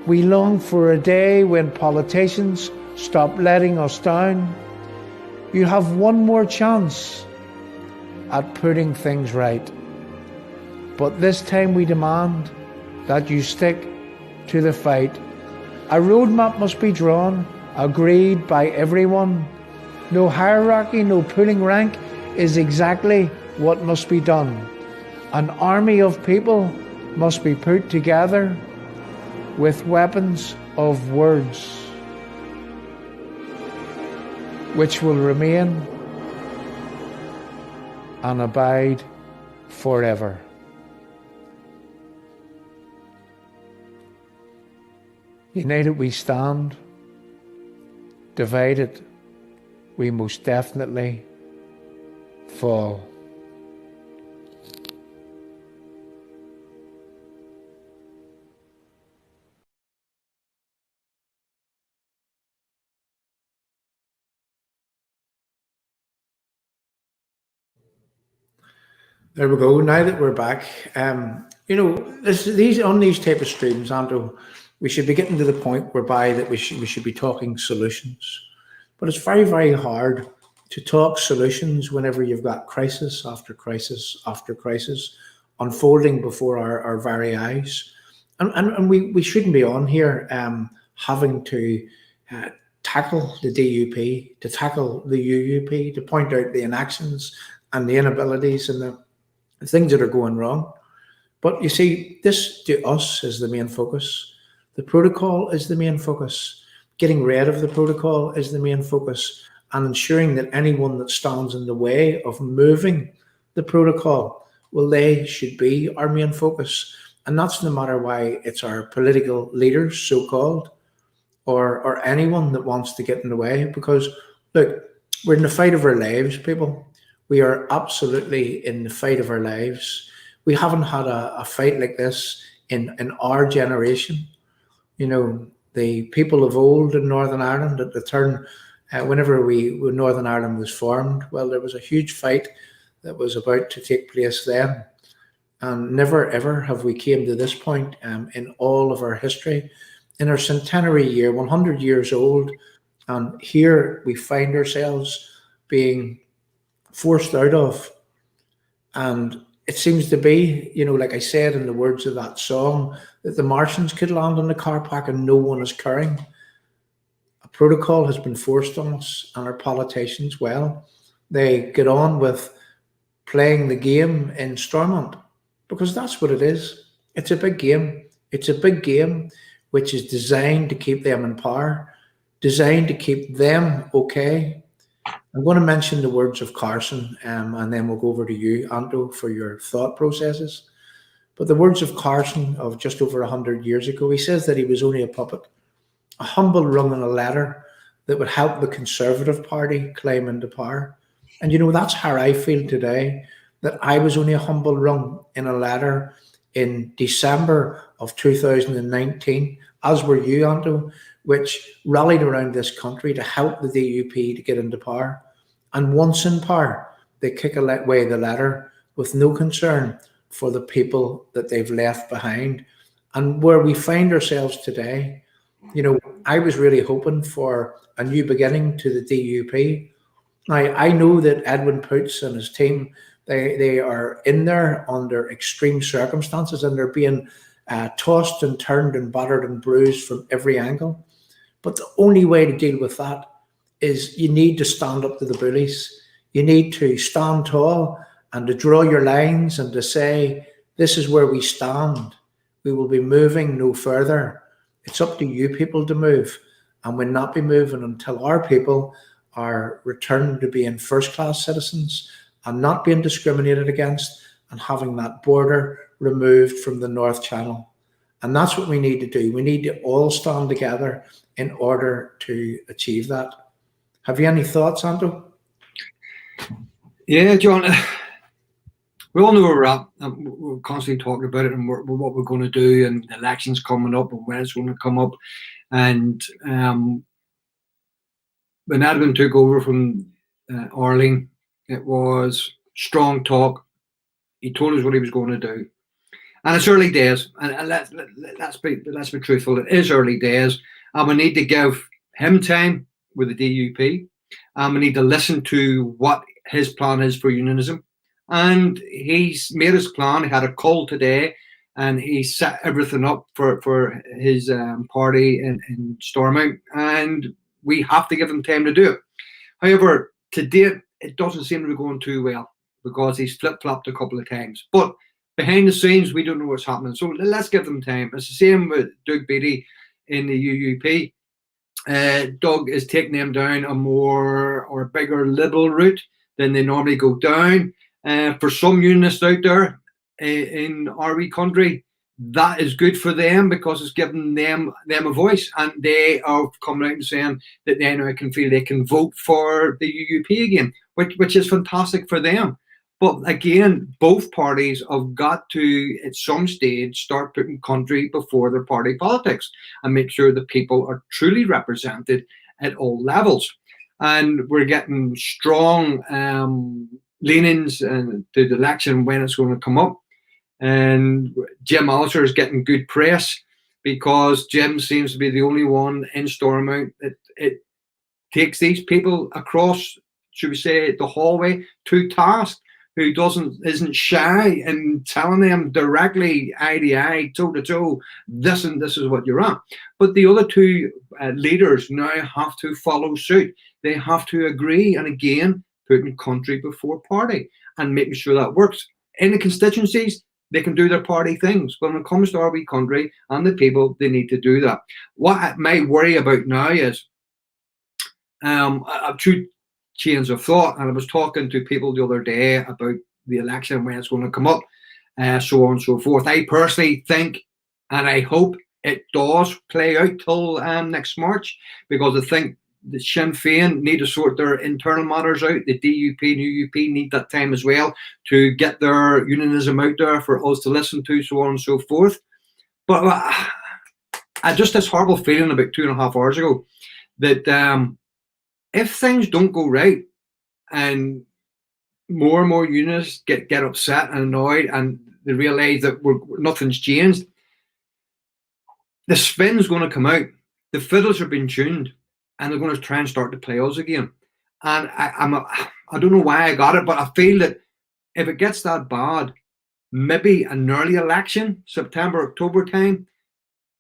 We long for a day when politicians stop letting us down. You have one more chance at putting things right. But this time we demand that you stick to the fight. A roadmap must be drawn, agreed by everyone. No hierarchy, no pulling rank is exactly what must be done. An army of people must be put together with weapons of words, which will remain and abide forever. United we stand, divided we most definitely fall. There we go. Now that we're back, these type of streams, Andrew, We should be getting to the point whereby that we should be talking solutions. But it's very, very hard to talk solutions whenever you've got crisis after crisis after crisis unfolding before our very eyes. And we shouldn't be on here having to tackle the DUP, to tackle the UUP, to point out the inactions and the inabilities and the things that are going wrong. But you see, this to us is the main focus. The protocol is the main focus. Getting rid of the protocol is the main focus, and ensuring that anyone that stands in the way of moving the protocol, well, they should be our main focus. And that's no matter why it's our political leaders, so-called, or anyone that wants to get in the way. Because, look, we're in the fight of our lives, people. We are absolutely in the fight of our lives. We haven't had a fight like this in our generation. You know, the people of old in Northern Ireland at the turn, whenever when Northern Ireland was formed, well, there was a huge fight that was about to take place then. And never ever have we came to this point in all of our history. In our centenary year, 100 years old, and here we find ourselves being forced out of. And it seems to be, you know, like I said in the words of that song, that the Martians could land on the car park and no one is caring. A protocol has been forced on us, and our politicians, well, they get on with playing the game in Stormont, because that's what it is. It's a big game. It's a big game which is designed to keep them in power, designed to keep them okay. I'm going to mention the words of Carson, and then we'll go over to you, Anto, for your thought processes. But the words of Carson of just over 100 years ago, he says that he was only a puppet, a humble rung in a ladder that would help the Conservative Party climb into power. And you know, that's how I feel today, that I was only a humble rung in a ladder in December of 2019, as were you, Anto, which rallied around this country to help the DUP to get into power. And once in power, they kick away the ladder with no concern for the people that they've left behind. And where we find ourselves today, you know, I was really hoping for a new beginning to the DUP. Now, I know that Edwin Poots and his team, they are in there under extreme circumstances, and they're being tossed and turned and battered and bruised from every angle. But the only way to deal with that is you need to stand up to the bullies. You need to stand tall and to draw your lines and to say, this is where we stand. We will be moving no further. It's up to you people to move, and we'll not be moving until our people are returned to being first-class citizens and not being discriminated against, and having that border removed from the North Channel. And that's what we need to do. We need to all stand together in order to achieve that. Have you any thoughts, Anto? Yeah, John, we all know where we're at. We're constantly talking about it and what we're going to do, and the elections coming up and when it's going to come up. And when Edwin took over from Arlene, it was strong talk. He told us what he was going to do. And it's early days, and let's be truthful. It is early days, and we need to give him time with the DUP, and we need to listen to what his plan is for unionism. And he's made his plan. He had a call today, and he set everything up for his party in Stormont, and we have to give him time to do it. However, to date, it doesn't seem to be going too well, because he's flip-flopped a couple of times. But behind the scenes, we don't know what's happening. So let's give them time. It's the same with Doug Beattie in the UUP. Doug is taking them down a more or bigger liberal route than they normally go down. For some unionists out there in our wee country, that is good for them, because it's giving them a voice, and they are coming out and saying that they now can feel they can vote for the UUP again, which is fantastic for them. But again, both parties have got to, at some stage, start putting country before their party politics and make sure that people are truly represented at all levels. And we're getting strong leanings to the election when it's going to come up. And Jim Allister is getting good press because Jim seems to be the only one in Stormont that it takes these people across, should we say, the hallway to task, who isn't shy in telling them directly, eye to eye, toe to toe, this is what you're at. But the other two leaders now have to follow suit. They have to agree, and again, putting country before party and making sure that works. In the constituencies, they can do their party things, but when it comes to our wee country and the people, they need to do that. What I may worry about now is two chains of thought, and I was talking to people the other day about the election, when it's going to come up, so on and so forth. I personally think, and I hope it does play out till next March, because I think the Sinn Féin need to sort their internal matters out. The DUP and UUP need that time as well to get their unionism out there for us to listen to, so on and so forth. But I just this horrible feeling about 2.5 hours ago that if things don't go right and more unionists get upset and annoyed and they realise that nothing's changed, the spin's going to come out. The fiddles are being tuned, and they're going to try and start to play us again. And I don't know why I got it, but I feel that if it gets that bad, maybe an early election, September, October time,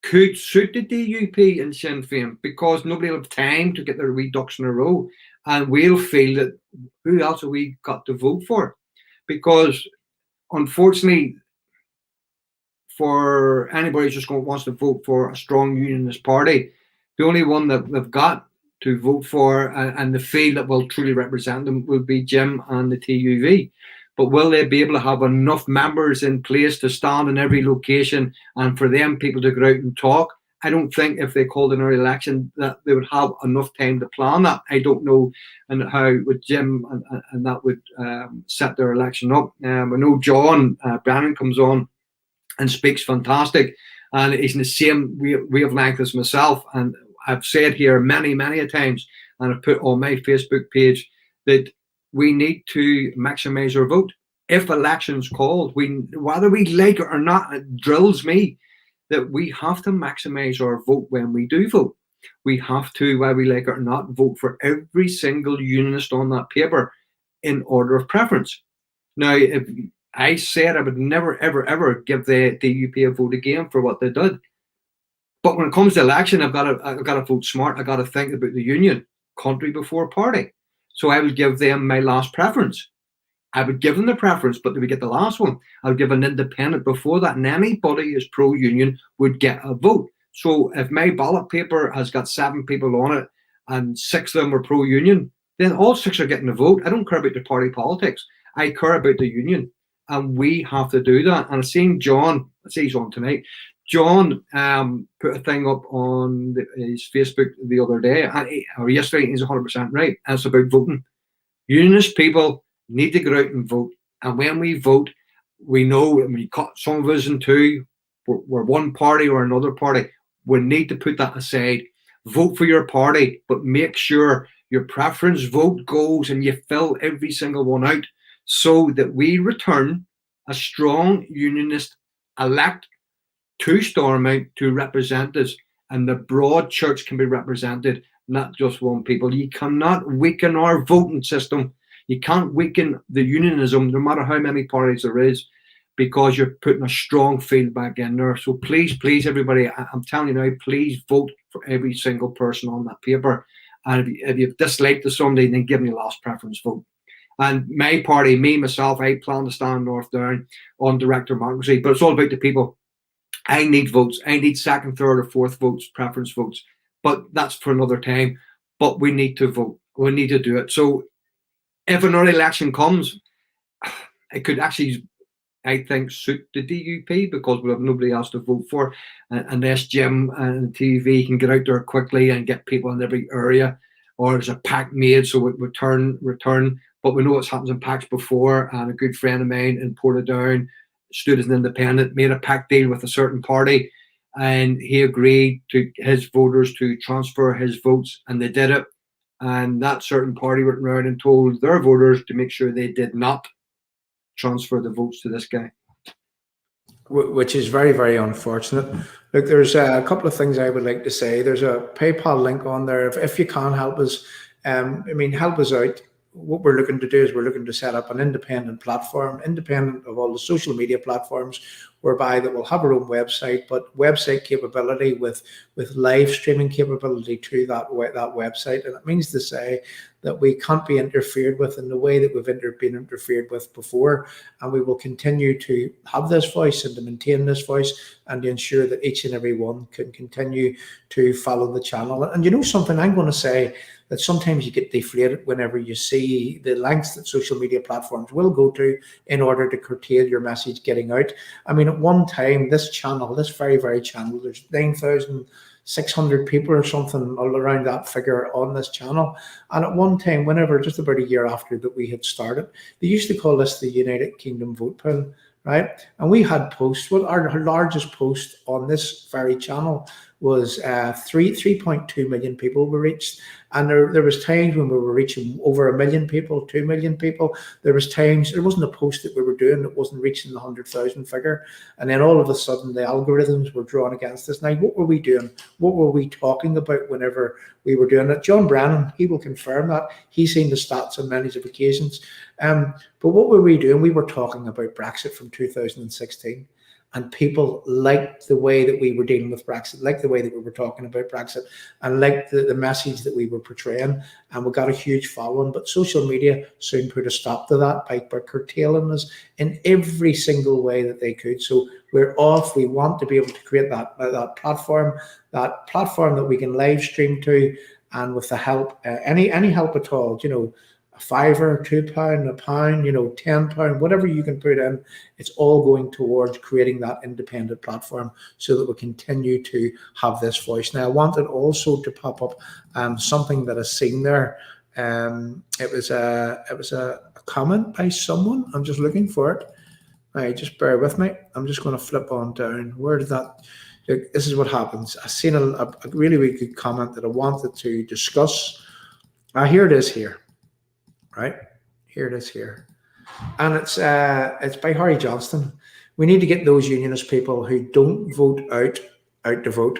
could suit the DUP and Sinn Féin, because nobody will have time to get their wee ducks in a row, and we'll feel that who else have we got to vote for? Because unfortunately, for anybody who's just wants to vote for a strong unionist party, the only one that they've got to vote for and the feel that will truly represent them will be Jim and the TUV. But will they be able to have enough members in place to stand in every location and for them people to go out and talk? I don't think if they called an early election that they would have enough time to plan that. I don't know and how with Jim and that would set their election up. I know John Brannan comes on and speaks fantastic, and he's in the same wavelength as myself. And I've said here many a times, and I've put on my Facebook page, that we need to maximize our vote. If elections called, whether we like it or not, it drills me that we have to maximize our vote when we do vote. We have to, whether we like it or not, vote for every single unionist on that paper in order of preference. Now, if I said I would never, ever give the DUP a vote again for what they did. But when it comes to election, I've got to vote smart. I've got to think about the union, country before party. So I would give them my last preference. I would give them the preference, but they would get the last one. I would give an independent before that, and anybody who's pro-union would get a vote. So if my ballot paper has got 7 people on it and 6 of them are pro-union, then all 6 are getting a vote. I don't care about the party politics. I care about the union, and we have to do that. And I've seen John, I say he's on tonight, John put a thing up on his Facebook the other day, or yesterday, he's 100% right, and it's about voting. Unionist people need to go out and vote. And when we vote, we know, and we cut some of us in two, we're one party or another party. We need to put that aside. Vote for your party, but make sure your preference vote goes and you fill every single one out so that we return a strong unionist elect to Stormont to represent us, and the broad church can be represented, not just one people. You cannot weaken our voting system. You can't weaken the unionism, no matter how many parties there is, because you're putting a strong field back in there. So please, everybody, I'm telling you now, please vote for every single person on that paper. And if you've disliked somebody, then give me a last preference vote. And my party, myself, I plan to stand North Down on direct democracy, but it's all about the people. I need votes. I need second, third, or fourth votes, preference votes. But that's for another time. But we need to vote. We need to do it. So if an early election comes, it could actually, I think, suit the DUP, because we'll have nobody else to vote for unless Jim and TV can get out there quickly and get people in every area, or there's a pact made so it return. But we know what's happened in pacts before, and a good friend of mine in Portadown stood as an independent, made a pact deal with a certain party, and he agreed to his voters to transfer his votes, and they did it. And that certain party went around and told their voters to make sure they did not transfer the votes to this guy. which is very, very unfortunate. Look, there's a couple of things I would like to say. There's a PayPal link on there. If you can help us, help us out. What we're looking to do is we're looking to set up an independent platform, independent of all the social media platforms, whereby that will have our own website, but website capability with live streaming capability to that website. And it means to say that we can't be interfered with in the way that we've been interfered with before. And we will continue to have this voice and to maintain this voice and to ensure that each and every one can continue to follow the channel. And you know something, I'm going to say that sometimes you get deflated whenever you see the lengths that social media platforms will go to in order to curtail your message getting out. I mean, at one time, this channel, this very, very channel, there's 9,600 people or something all around that figure on this channel. And at one time, whenever, just about a year after that we had started, they used to call this the United Kingdom vote pool, right? And we had posts. Well, our largest post on this very channel was 3.2 million people were reached. And there was times when we were reaching over 1 million people, 2 million people. There was times, there wasn't a post that we were doing that wasn't reaching the 100,000 figure. And then all of a sudden the algorithms were drawn against us. Now, what were we doing? What were we talking about whenever we were doing it? John Brennan, he will confirm that. He's seen the stats on many occasions. But what were we doing? We were talking about Brexit from 2016. And people liked the way that we were dealing with Brexit, liked the way that we were talking about Brexit, and liked the message that we were portraying. And we got a huge following. But social media soon put a stop to that by curtailing us in every single way that they could. So we're off. We want to be able to create that platform that we can live stream to, and with the help, any help at all, you know, £5, £2, £1, you know, £10, whatever you can put in, it's all going towards creating that independent platform so that we continue to have this voice. Now, I wanted also to pop up something that I've seen there. It was a comment by someone. I'm just looking for it. All right, just bear with me. I'm just going to flip on down. Where did that? Look, this is what happens. I've seen a really, really good comment that I wanted to discuss. Here it is here. Right, here it is here, and it's by Harry Johnston. We need to get those unionist people who don't vote out to vote,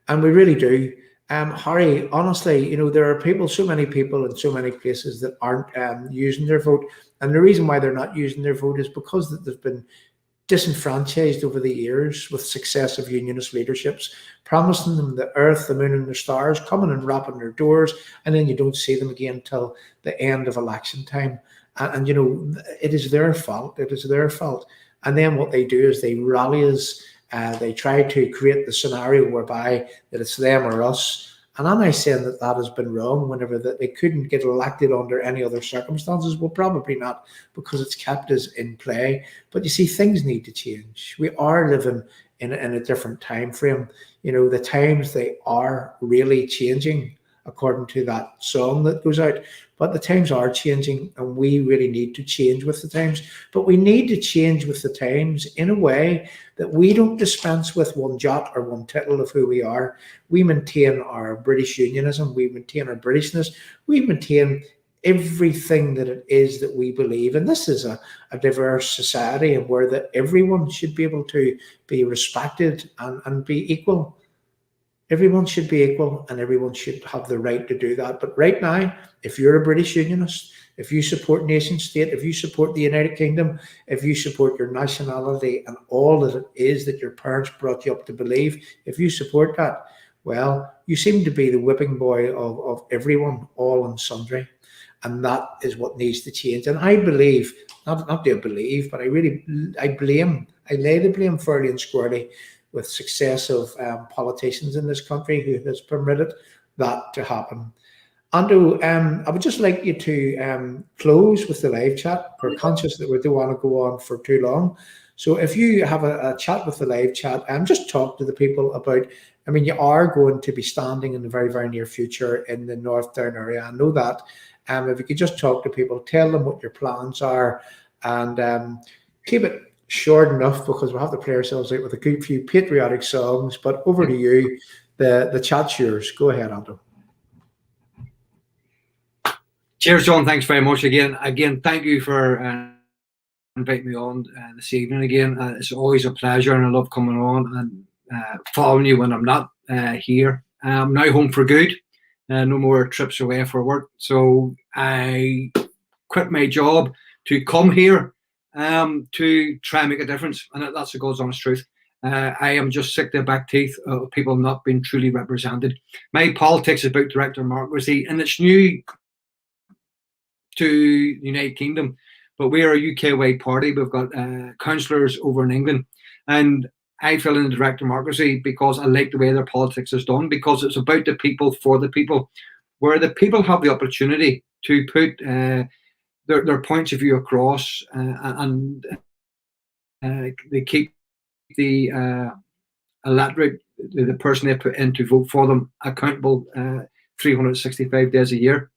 and we really do. Harry, honestly, you know, there are people, so many people in so many places that aren't using their vote, and the reason why they're not using their vote is because that they've been disenfranchised over the years with successive unionist leaderships, promising them the earth, the moon, and the stars, coming and rapping their doors, and then you don't see them again until the end of election time. And you know, it is their fault. It is their fault. And then what they do is they rally us. They try to create the scenario whereby that it's them or us. And I'm not saying that that has been wrong whenever that they couldn't get elected under any other circumstances. Well, probably not, because it's kept us in play. But you see, things need to change. We are living in a different time frame. You know, the times, they are really changing, according to that song that goes out. But the times are changing, and we really need to change with the times. But we need to change with the times in a way that we don't dispense with one jot or one tittle of who we are. We maintain our British unionism. We maintain our Britishness. We maintain everything that it is that we believe. And this is a diverse society, and where that everyone should be able to be respected and be equal. Everyone should be equal, and everyone should have the right to do that. But right now, if you're a British unionist, if you support nation state, if you support the United Kingdom, if you support your nationality and all that it is that your parents brought you up to believe, if you support that, well, you seem to be the whipping boy of everyone, all and sundry. And that is what needs to change. And I believe, not do I believe, but I lay the blame fairly and squarely with successive politicians in this country who has permitted that to happen. Andrew, I would just like you to close with the live chat. We're conscious that we don't want to go on for too long. So if you have a chat with the live chat, just talk to the people about, I mean, you are going to be standing in the very, very near future in the North Down area. I know that. If you could just talk to people, tell them what your plans are, and keep it short enough, because we'll have to play ourselves out with a good few patriotic songs. But over to you. The chat's yours. Go ahead, Andrew. Cheers, John. Thanks very much again. Thank you for invite me on this evening again. It's always a pleasure, and I love coming on and following you when I'm not here. I'm now home for good. No more trips away for work. So I quit my job to come here to try and make a difference. And that's the God's honest truth. I am just sick to the back teeth of people not being truly represented. My politics is about direct democracy, and it's new to the United Kingdom. But we are a UK-wide party. We've got councillors over in England. And I fell into direct democracy because I like the way their politics is done, because it's about the people for the people, where the people have the opportunity to put their points of view across, and they keep the electorate, the person they put in to vote for them, accountable 365 days a year.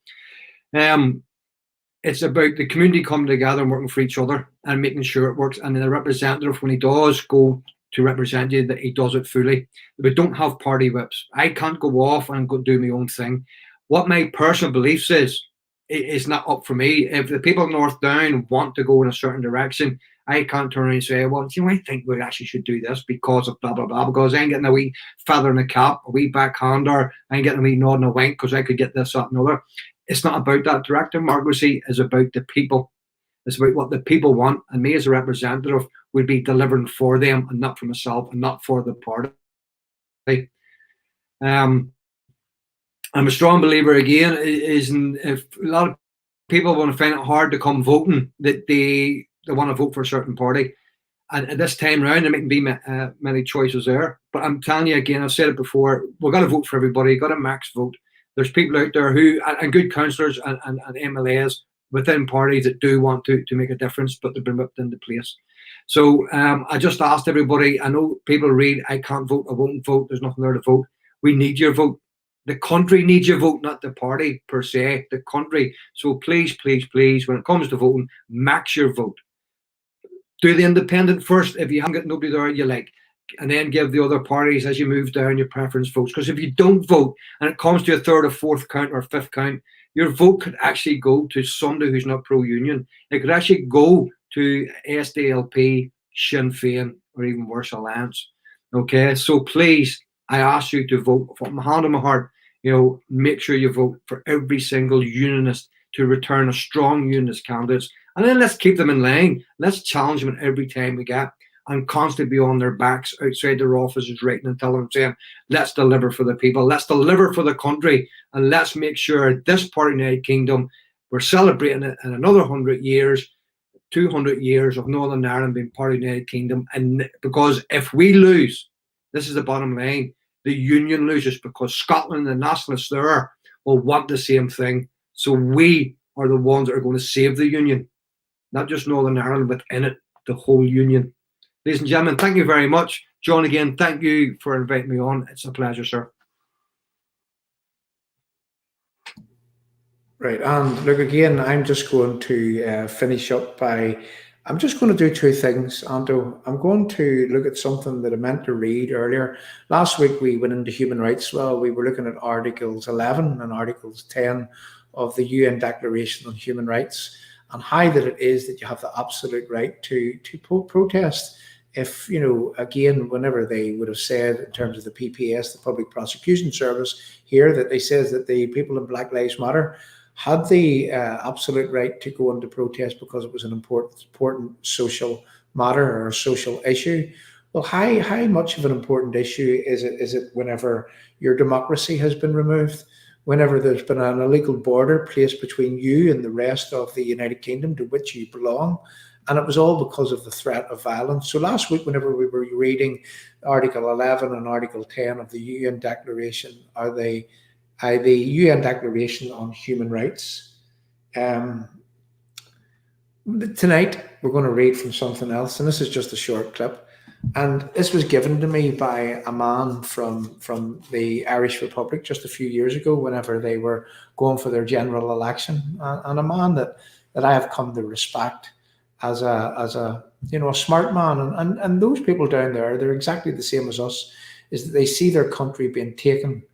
It's about the community coming together and working for each other and making sure it works. And then the representative, when he does go to represent you, that he does it fully. We don't have party whips. I can't go off and go do my own thing. What my personal beliefs is not up for me. If the people of North Down want to go in a certain direction, I can't turn around and say, well, you know, I think we actually should do this because of blah, blah, blah, because I ain't getting a wee feather in the cap, a wee backhander, I ain't getting a wee nod and a wink because I could get this, that, and other. It's not about that. Direct democracy is about the people. It's about what the people want, and me as a representative would be delivering for them and not for myself and not for the party. I'm a strong believer again if a lot of people want to find it hard to come voting, that they want to vote for a certain party. And at this time round, there mightn't be many choices there. But I'm telling you again, I've said it before, we've got to vote for everybody, got to max vote. There's people out there who, and good councillors and MLAs within parties that do want to make a difference, but they've been whipped into place. So I just asked everybody, I know people read, I can't vote, I won't vote, there's nothing there to vote. We need your vote. The country needs your vote, not the party per se, the country. So please, please, please, when it comes to voting, max your vote. Do the independent first if you haven't got nobody there you like, and then give the other parties as you move down your preference votes. Because if you don't vote and it comes to a third or fourth count or fifth count, your vote could actually go to somebody who's not pro-union. It could actually go to SDLP, Sinn Féin, or even worse, Alliance. Okay, so please, I ask you to vote from my hand on my heart. You know, make sure you vote for every single unionist to return a strong unionist candidates. And then let's keep them in line. Let's challenge them every time we get, and constantly be on their backs outside their offices writing and telling them, saying, let's deliver for the people, let's deliver for the country, and let's make sure this part of the United Kingdom, we're celebrating it in another 100 years, 200 years of Northern Ireland being part of the United Kingdom. And because if we lose, this is the bottom line, the union loses, because Scotland, the nationalists there, will want the same thing. So we are the ones that are going to save the union, not just Northern Ireland, but in it, the whole union. Ladies and gentlemen, thank you very much. John, again, thank you for inviting me on. It's a pleasure, sir. Right, and look, again, I'm just going to finish up by, I'm just going to do two things, Anto. I'm going to look at something that I meant to read earlier. Last week we went into human rights law. We were looking at Articles 11 and Articles 10 of the UN Declaration on Human Rights, and how that it is that you have the absolute right to protest. If, you know, again, whenever they would have said in terms of the PPS, the Public Prosecution Service here, that they says that the people in Black Lives Matter had the absolute right to go into protest because it was an important social matter or a social issue. Well, how much of an important issue is it whenever your democracy has been removed, whenever there's been an illegal border placed between you and the rest of the United Kingdom to which you belong? And it was all because of the threat of violence. So last week, whenever we were reading Article 11 and Article 10 of the UN Declaration, are the UN Declaration on Human Rights. Tonight, we're going to read from something else, and this is just a short clip. And this was given to me by a man from the Irish Republic just a few years ago, whenever they were going for their general election, and a man that I have come to respect as a you know, a smart man. And those people down there, they're exactly the same as us, is that they see their country being taken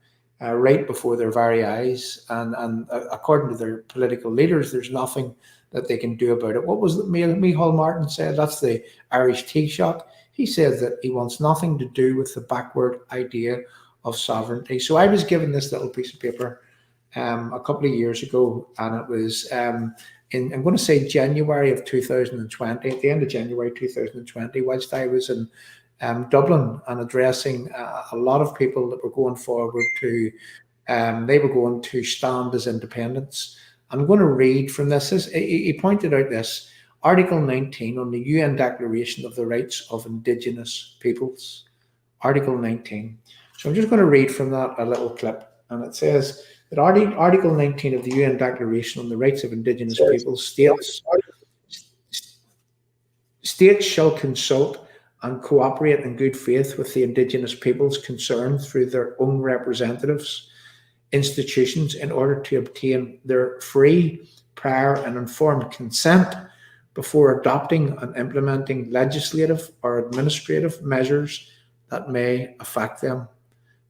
right before their very eyes, and according to their political leaders, there's nothing that they can do about it. What was it Micheál Martin said? That's the Irish Taoiseach. He says that he wants nothing to do with the backward idea of sovereignty. So I was given this little piece of paper a couple of years ago, and it was I'm going to say January of 2020, at the end of January 2020, whilst I was in Dublin and addressing a lot of people that were going forward to, they were going to stand as independents. I'm going to read from this. He pointed out this, Article 19 on the UN Declaration of the Rights of Indigenous Peoples. Article 19. So I'm just going to read from that a little clip. And it says that Article 19 of the UN Declaration on the Rights of Indigenous Peoples states shall consult and cooperate in good faith with the Indigenous peoples concerned through their own representatives, institutions, in order to obtain their free, prior and informed consent before adopting and implementing legislative or administrative measures that may affect them.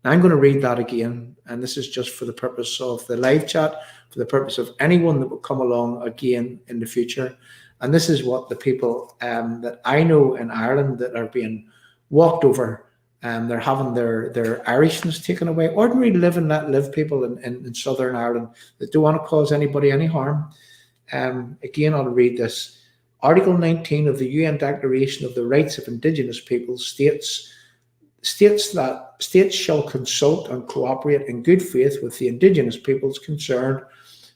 Now I'm going to read that again, and this is just for the purpose of the live chat, for the purpose of anyone that will come along again in the future. And this is what the people that I know in Ireland that are being walked over, they're having their Irishness taken away. Ordinary live and let live people in Southern Ireland that don't want to cause anybody any harm. Again, I'll read this. Article 19 of the UN Declaration of the Rights of Indigenous Peoples states that states shall consult and cooperate in good faith with the Indigenous peoples concerned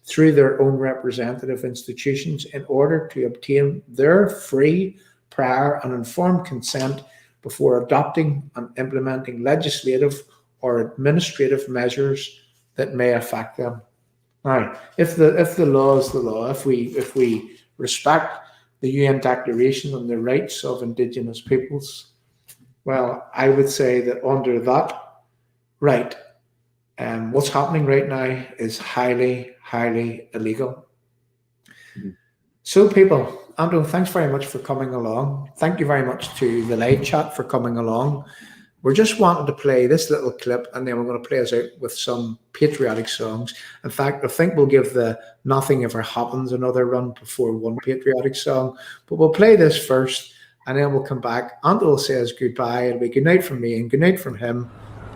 through their own representative institutions in order to obtain their free, prior and informed consent before adopting and implementing legislative or administrative measures that may affect them. Now, if the law is the law, if we respect the UN Declaration on the Rights of Indigenous Peoples, well, I would say that under that right, what's happening right now is highly, highly illegal. Mm-hmm. So people, Andrew, thanks very much for coming along. Thank you very much to the live chat for coming along. We're just wanting to play this little clip, and then we're going to play us out with some patriotic songs. In fact, I think we'll give the Nothing Ever Happens another run before one patriotic song. But we'll play this first, and then we'll come back. Andrew says goodbye. It'll be good night from me and good night from him.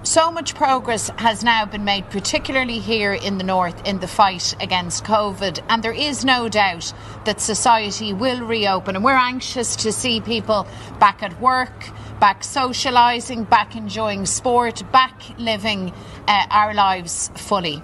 So much progress has now been made, particularly here in the north, in the fight against COVID. And there is no doubt that society will reopen. And we're anxious to see people back at work, back socialising, back enjoying sport, back living our lives fully.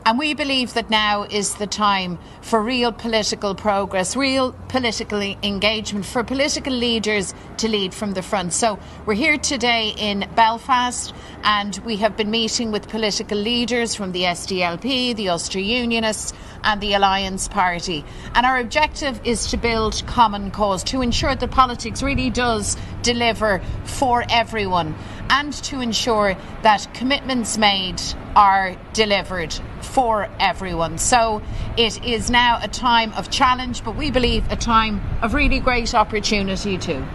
And we believe that now is the time for real political progress, real political engagement, for political leaders to lead from the front. So we're here today in Belfast, and we have been meeting with political leaders from the SDLP, the Ulster Unionists and the Alliance Party. And our objective is to build common cause, to ensure that politics really does deliver for everyone, and to ensure that commitments made are delivered for everyone. So it is now a time of challenge, but we believe a time of really great opportunity too.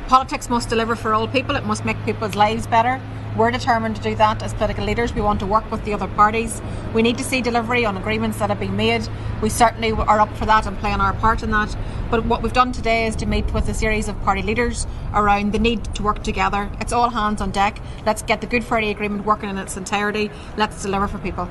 Politics must deliver for all people. It must make people's lives better. We're determined to do that as political leaders. We want to work with the other parties. We need to see delivery on agreements that have been made. We certainly are up for that and playing our part in that. But what we've done today is to meet with a series of party leaders around the need to work together. It's all hands on deck. Let's get the Good Friday Agreement working in its entirety. Let's deliver for people.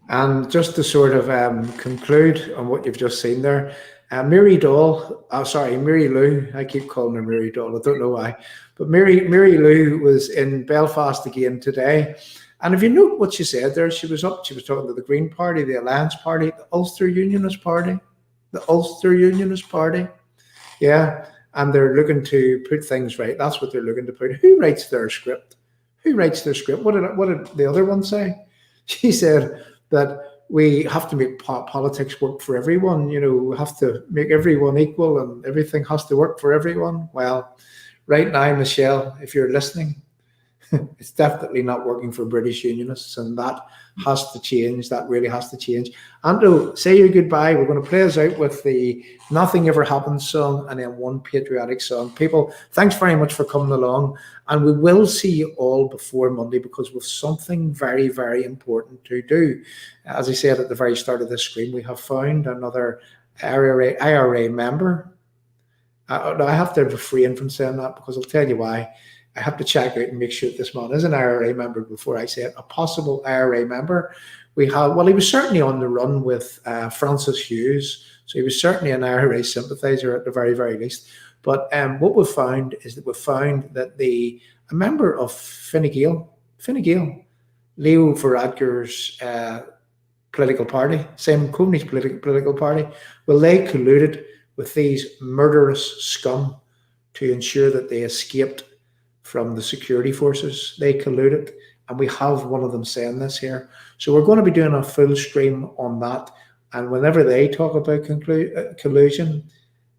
And just to sort of conclude on what you've just seen there, Mary Lou, I keep calling her Mary Doll, I don't know why, but Mary Lou was in Belfast again today. And if you note what she said there, she was talking to the Green Party, the Alliance Party, the Ulster Unionist Party, yeah, and they're looking to put things right. That's what they're looking to put. Who writes their script? What did the other one say? She said that we have to make politics work for everyone. You know, we have to make everyone equal and everything has to work for everyone. Well, right now, Michelle, if you're listening, It's definitely not working for British Unionists, and that has to change. That really has to change. Ando, say your goodbye. We're going to play us out with the Nothing Ever Happens song and then one patriotic song. People, thanks very much for coming along, and we will see you all before Monday because we've something very, very important to do. As I said at the very start of this screen, we have found another IRA member. I have to refrain from saying that because I'll tell you why. I have to check out and make sure that this man is an IRA member before I say it. A possible IRA member. He was certainly on the run with Francis Hughes, so he was certainly an IRA sympathiser at the very, very least. But what we've found is that a member of Fine Gael, Leo Varadkar's political party, Simon Coveney's political party, well, they colluded with these murderous scum to ensure that they escaped from the security forces. They colluded, and we have one of them saying this here. So we're going to be doing a full stream on that. And whenever they talk about collusion,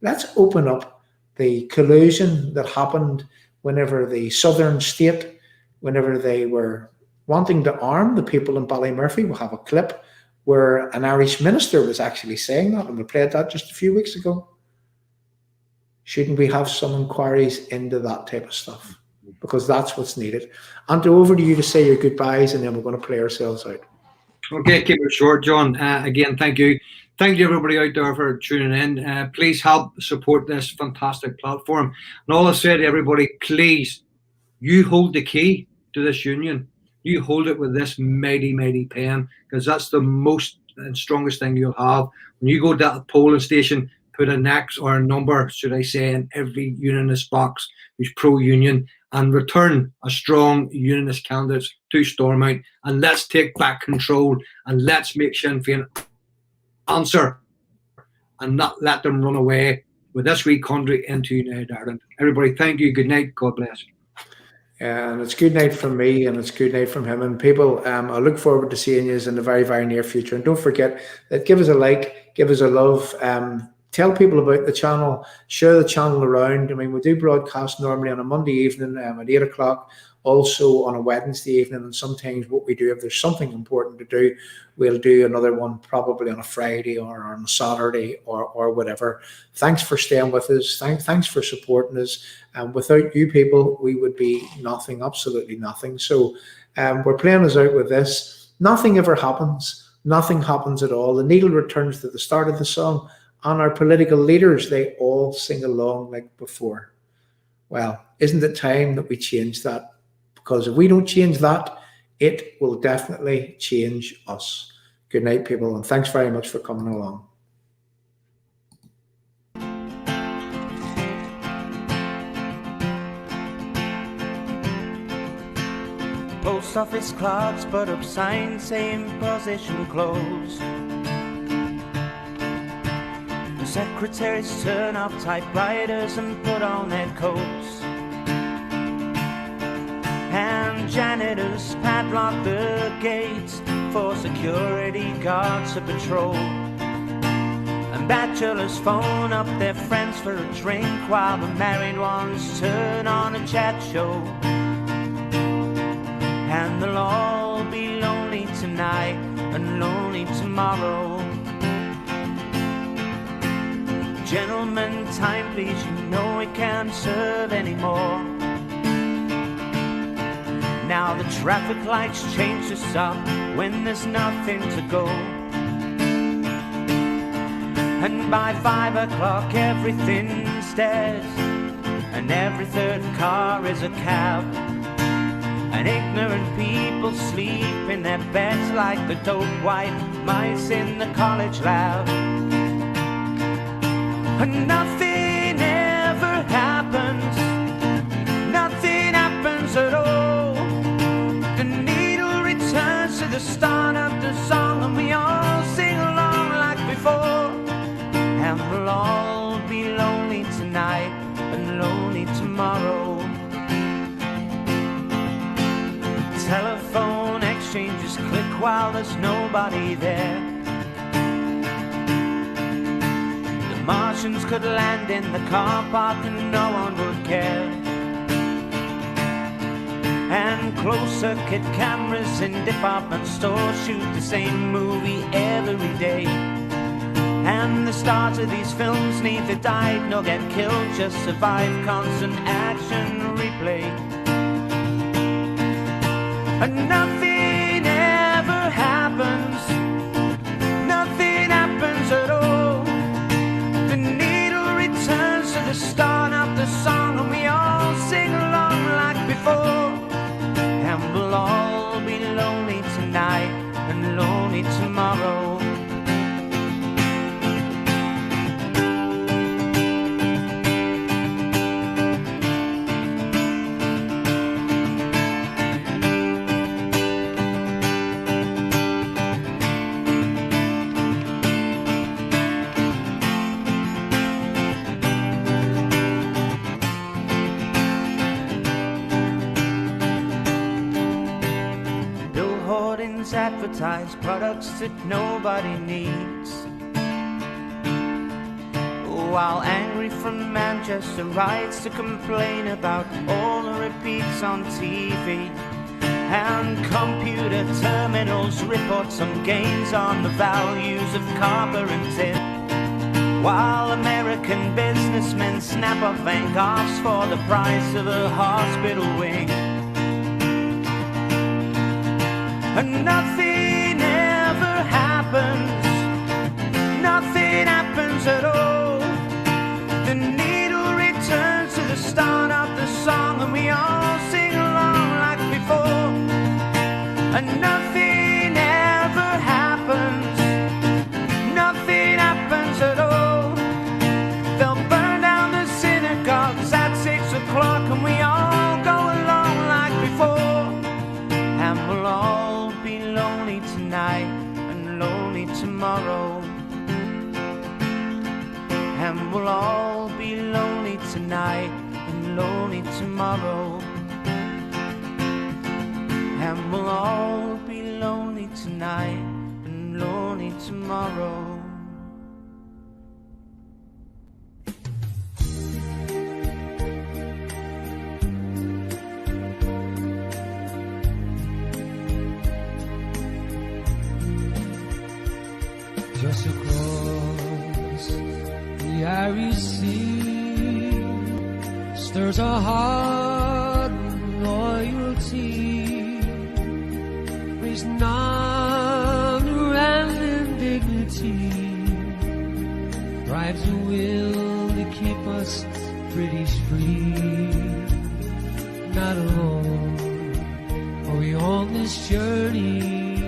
let's open up the collusion that happened whenever the Southern State, whenever they were wanting to arm the people in Ballymurphy. We'll have a clip where an Irish minister was actually saying that, and we played that just a few weeks ago. Shouldn't we have some inquiries into that type of stuff? Because that's what's needed. And over to you to say your goodbyes, and then we're going to play ourselves out. Okay, keep it short, John. Again, thank you. Thank you, everybody out there, for tuning in. Please help support this fantastic platform. And all I say to everybody, please, you hold the key to this union. You hold it with this mighty, mighty pen, because that's the most and strongest thing you'll have. When you go to that polling station, put an X or a number, should I say, in every unionist box who's pro-union, and return a strong unionist candidate to Stormont, and let's take back control, and let's make Sinn Féin answer and not let them run away with this wee country into United Ireland. Everybody, thank you. Good night. God bless. And it's good night from me, and it's good night from him. And people, I look forward to seeing you in the very, very near future. And don't forget that give us a like, give us a love, tell people about the channel, share the channel around. I mean, we do broadcast normally on a Monday evening at 8 o'clock, also on a Wednesday evening, and sometimes what we do, if there's something important to do, we'll do another one probably on a Friday or on a Saturday or whatever. Thanks for staying with us. Thanks for supporting us. Without you people, we would be nothing, absolutely nothing. So we're playing us out with this. Nothing ever happens. Nothing happens at all. The needle returns to the start of the song, and our political leaders, they all sing along like before. Well, isn't it time that we change that? Because if we don't change that, it will definitely change us. Good night, people, and thanks very much for coming along. Post office clerks put up signs saying position closed. The secretaries turn off typewriters and put on their coats. And janitors padlock the gates for security guards to patrol. And bachelors phone up their friends for a drink while the married ones turn on a chat show. And they'll all be lonely tonight and lonely tomorrow. Gentlemen, time please, you know we can't serve anymore. Now the traffic lights change to stop when there's nothing to go. And by 5 o'clock everything's dead, and every third car is a cab. And ignorant people sleep in their beds like the dope white mice in the college lab. And nothing ever happens, nothing happens at all. The needle returns to the start of the song, and we all sing along like before. And we'll all be lonely tonight and lonely tomorrow. Telephone exchanges click while there's nobody there. The Martians could land in the car park and no one would care. And closed-circuit cameras in department stores shoot the same movie every day. And the stars of these films neither died nor get killed, just survive constant action replay. And nothing ever happens, nothing happens at all. The needle returns to the start of the song, and we all sing along like before. And we'll all be lonely tonight and lonely tomorrow. Advertise products that nobody needs, while Angry from Manchester writes to complain about all the repeats on TV. And computer terminals report some gains on the values of copper and tin, while American businessmen snap up Van Goghs for the price of a hospital wing. And nothing ever happens, nothing happens at all. The needle returns to the start of the song, and we all sing along like before. And nothing ever happens, nothing happens at all. They'll burn down the synagogues at 6 o'clock, and we all go along like before. And we'll all lonely tonight and lonely tomorrow. And we'll all be lonely tonight and lonely tomorrow. And we'll all be lonely tonight and lonely tomorrow. Just across the Irish Sea stirs a heart of loyalty, raising honor and indignity, drives a will to keep us British free. Not alone are we on this journey,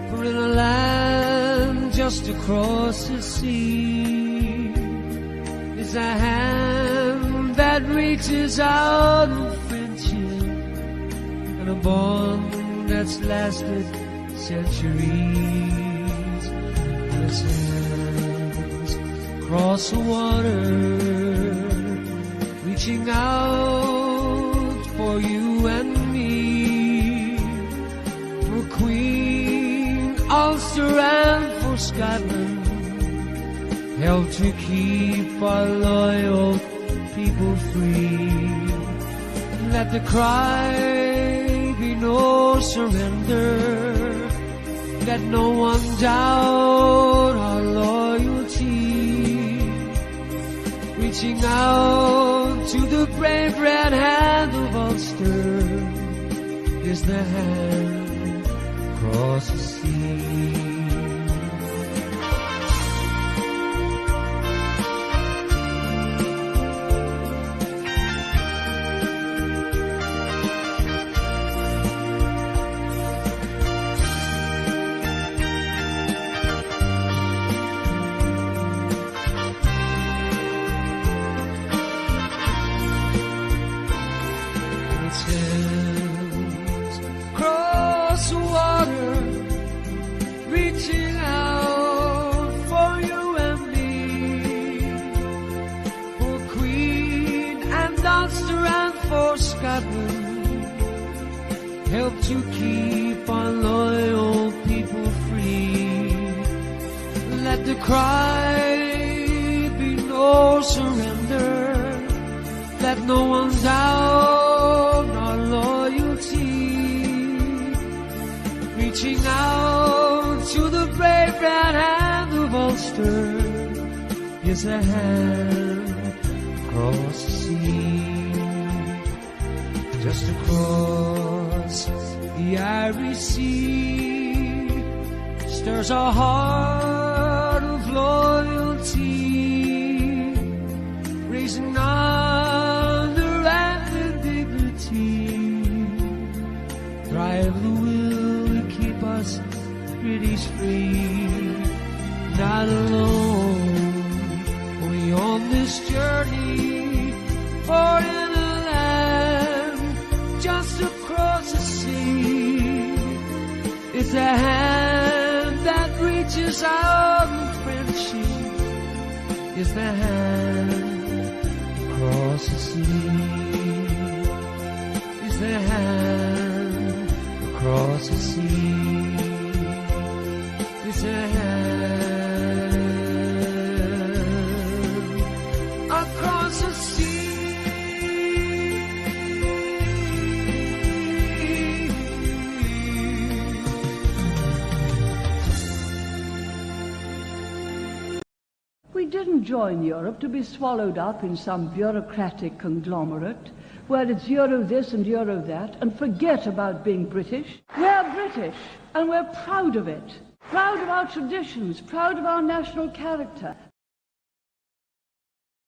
for in a land just across the sea is a hand that reaches out of friendship, and a bond that's lasted centuries. As hands cross the water, reaching out for you and me, for Queen Ulster and for Scotland, help to keep our loyal people free. Let the cry be no surrender, let no one doubt our loyalty, reaching out to the brave red hand of Ulster is the hand across the sea. Help to keep our loyal people free. Let the cry be no surrender, let no one doubt our loyalty, that hand of Ulster is a hand across the sea, just across the Irish Sea, stirs a heart of loyalty, raising honor and dignity, drive the will to keep us British free, not alone, only on this journey, or in a land just across the sea. It's a hand that reaches out in friendship, it's the hand across the sea, it's the hand across the sea. It's a hand across the sea. We didn't join Europe to be swallowed up in some bureaucratic conglomerate where it's Euro this and Euro that and forget about being British. We're British and we're proud of it. Proud of our traditions, proud of our national character.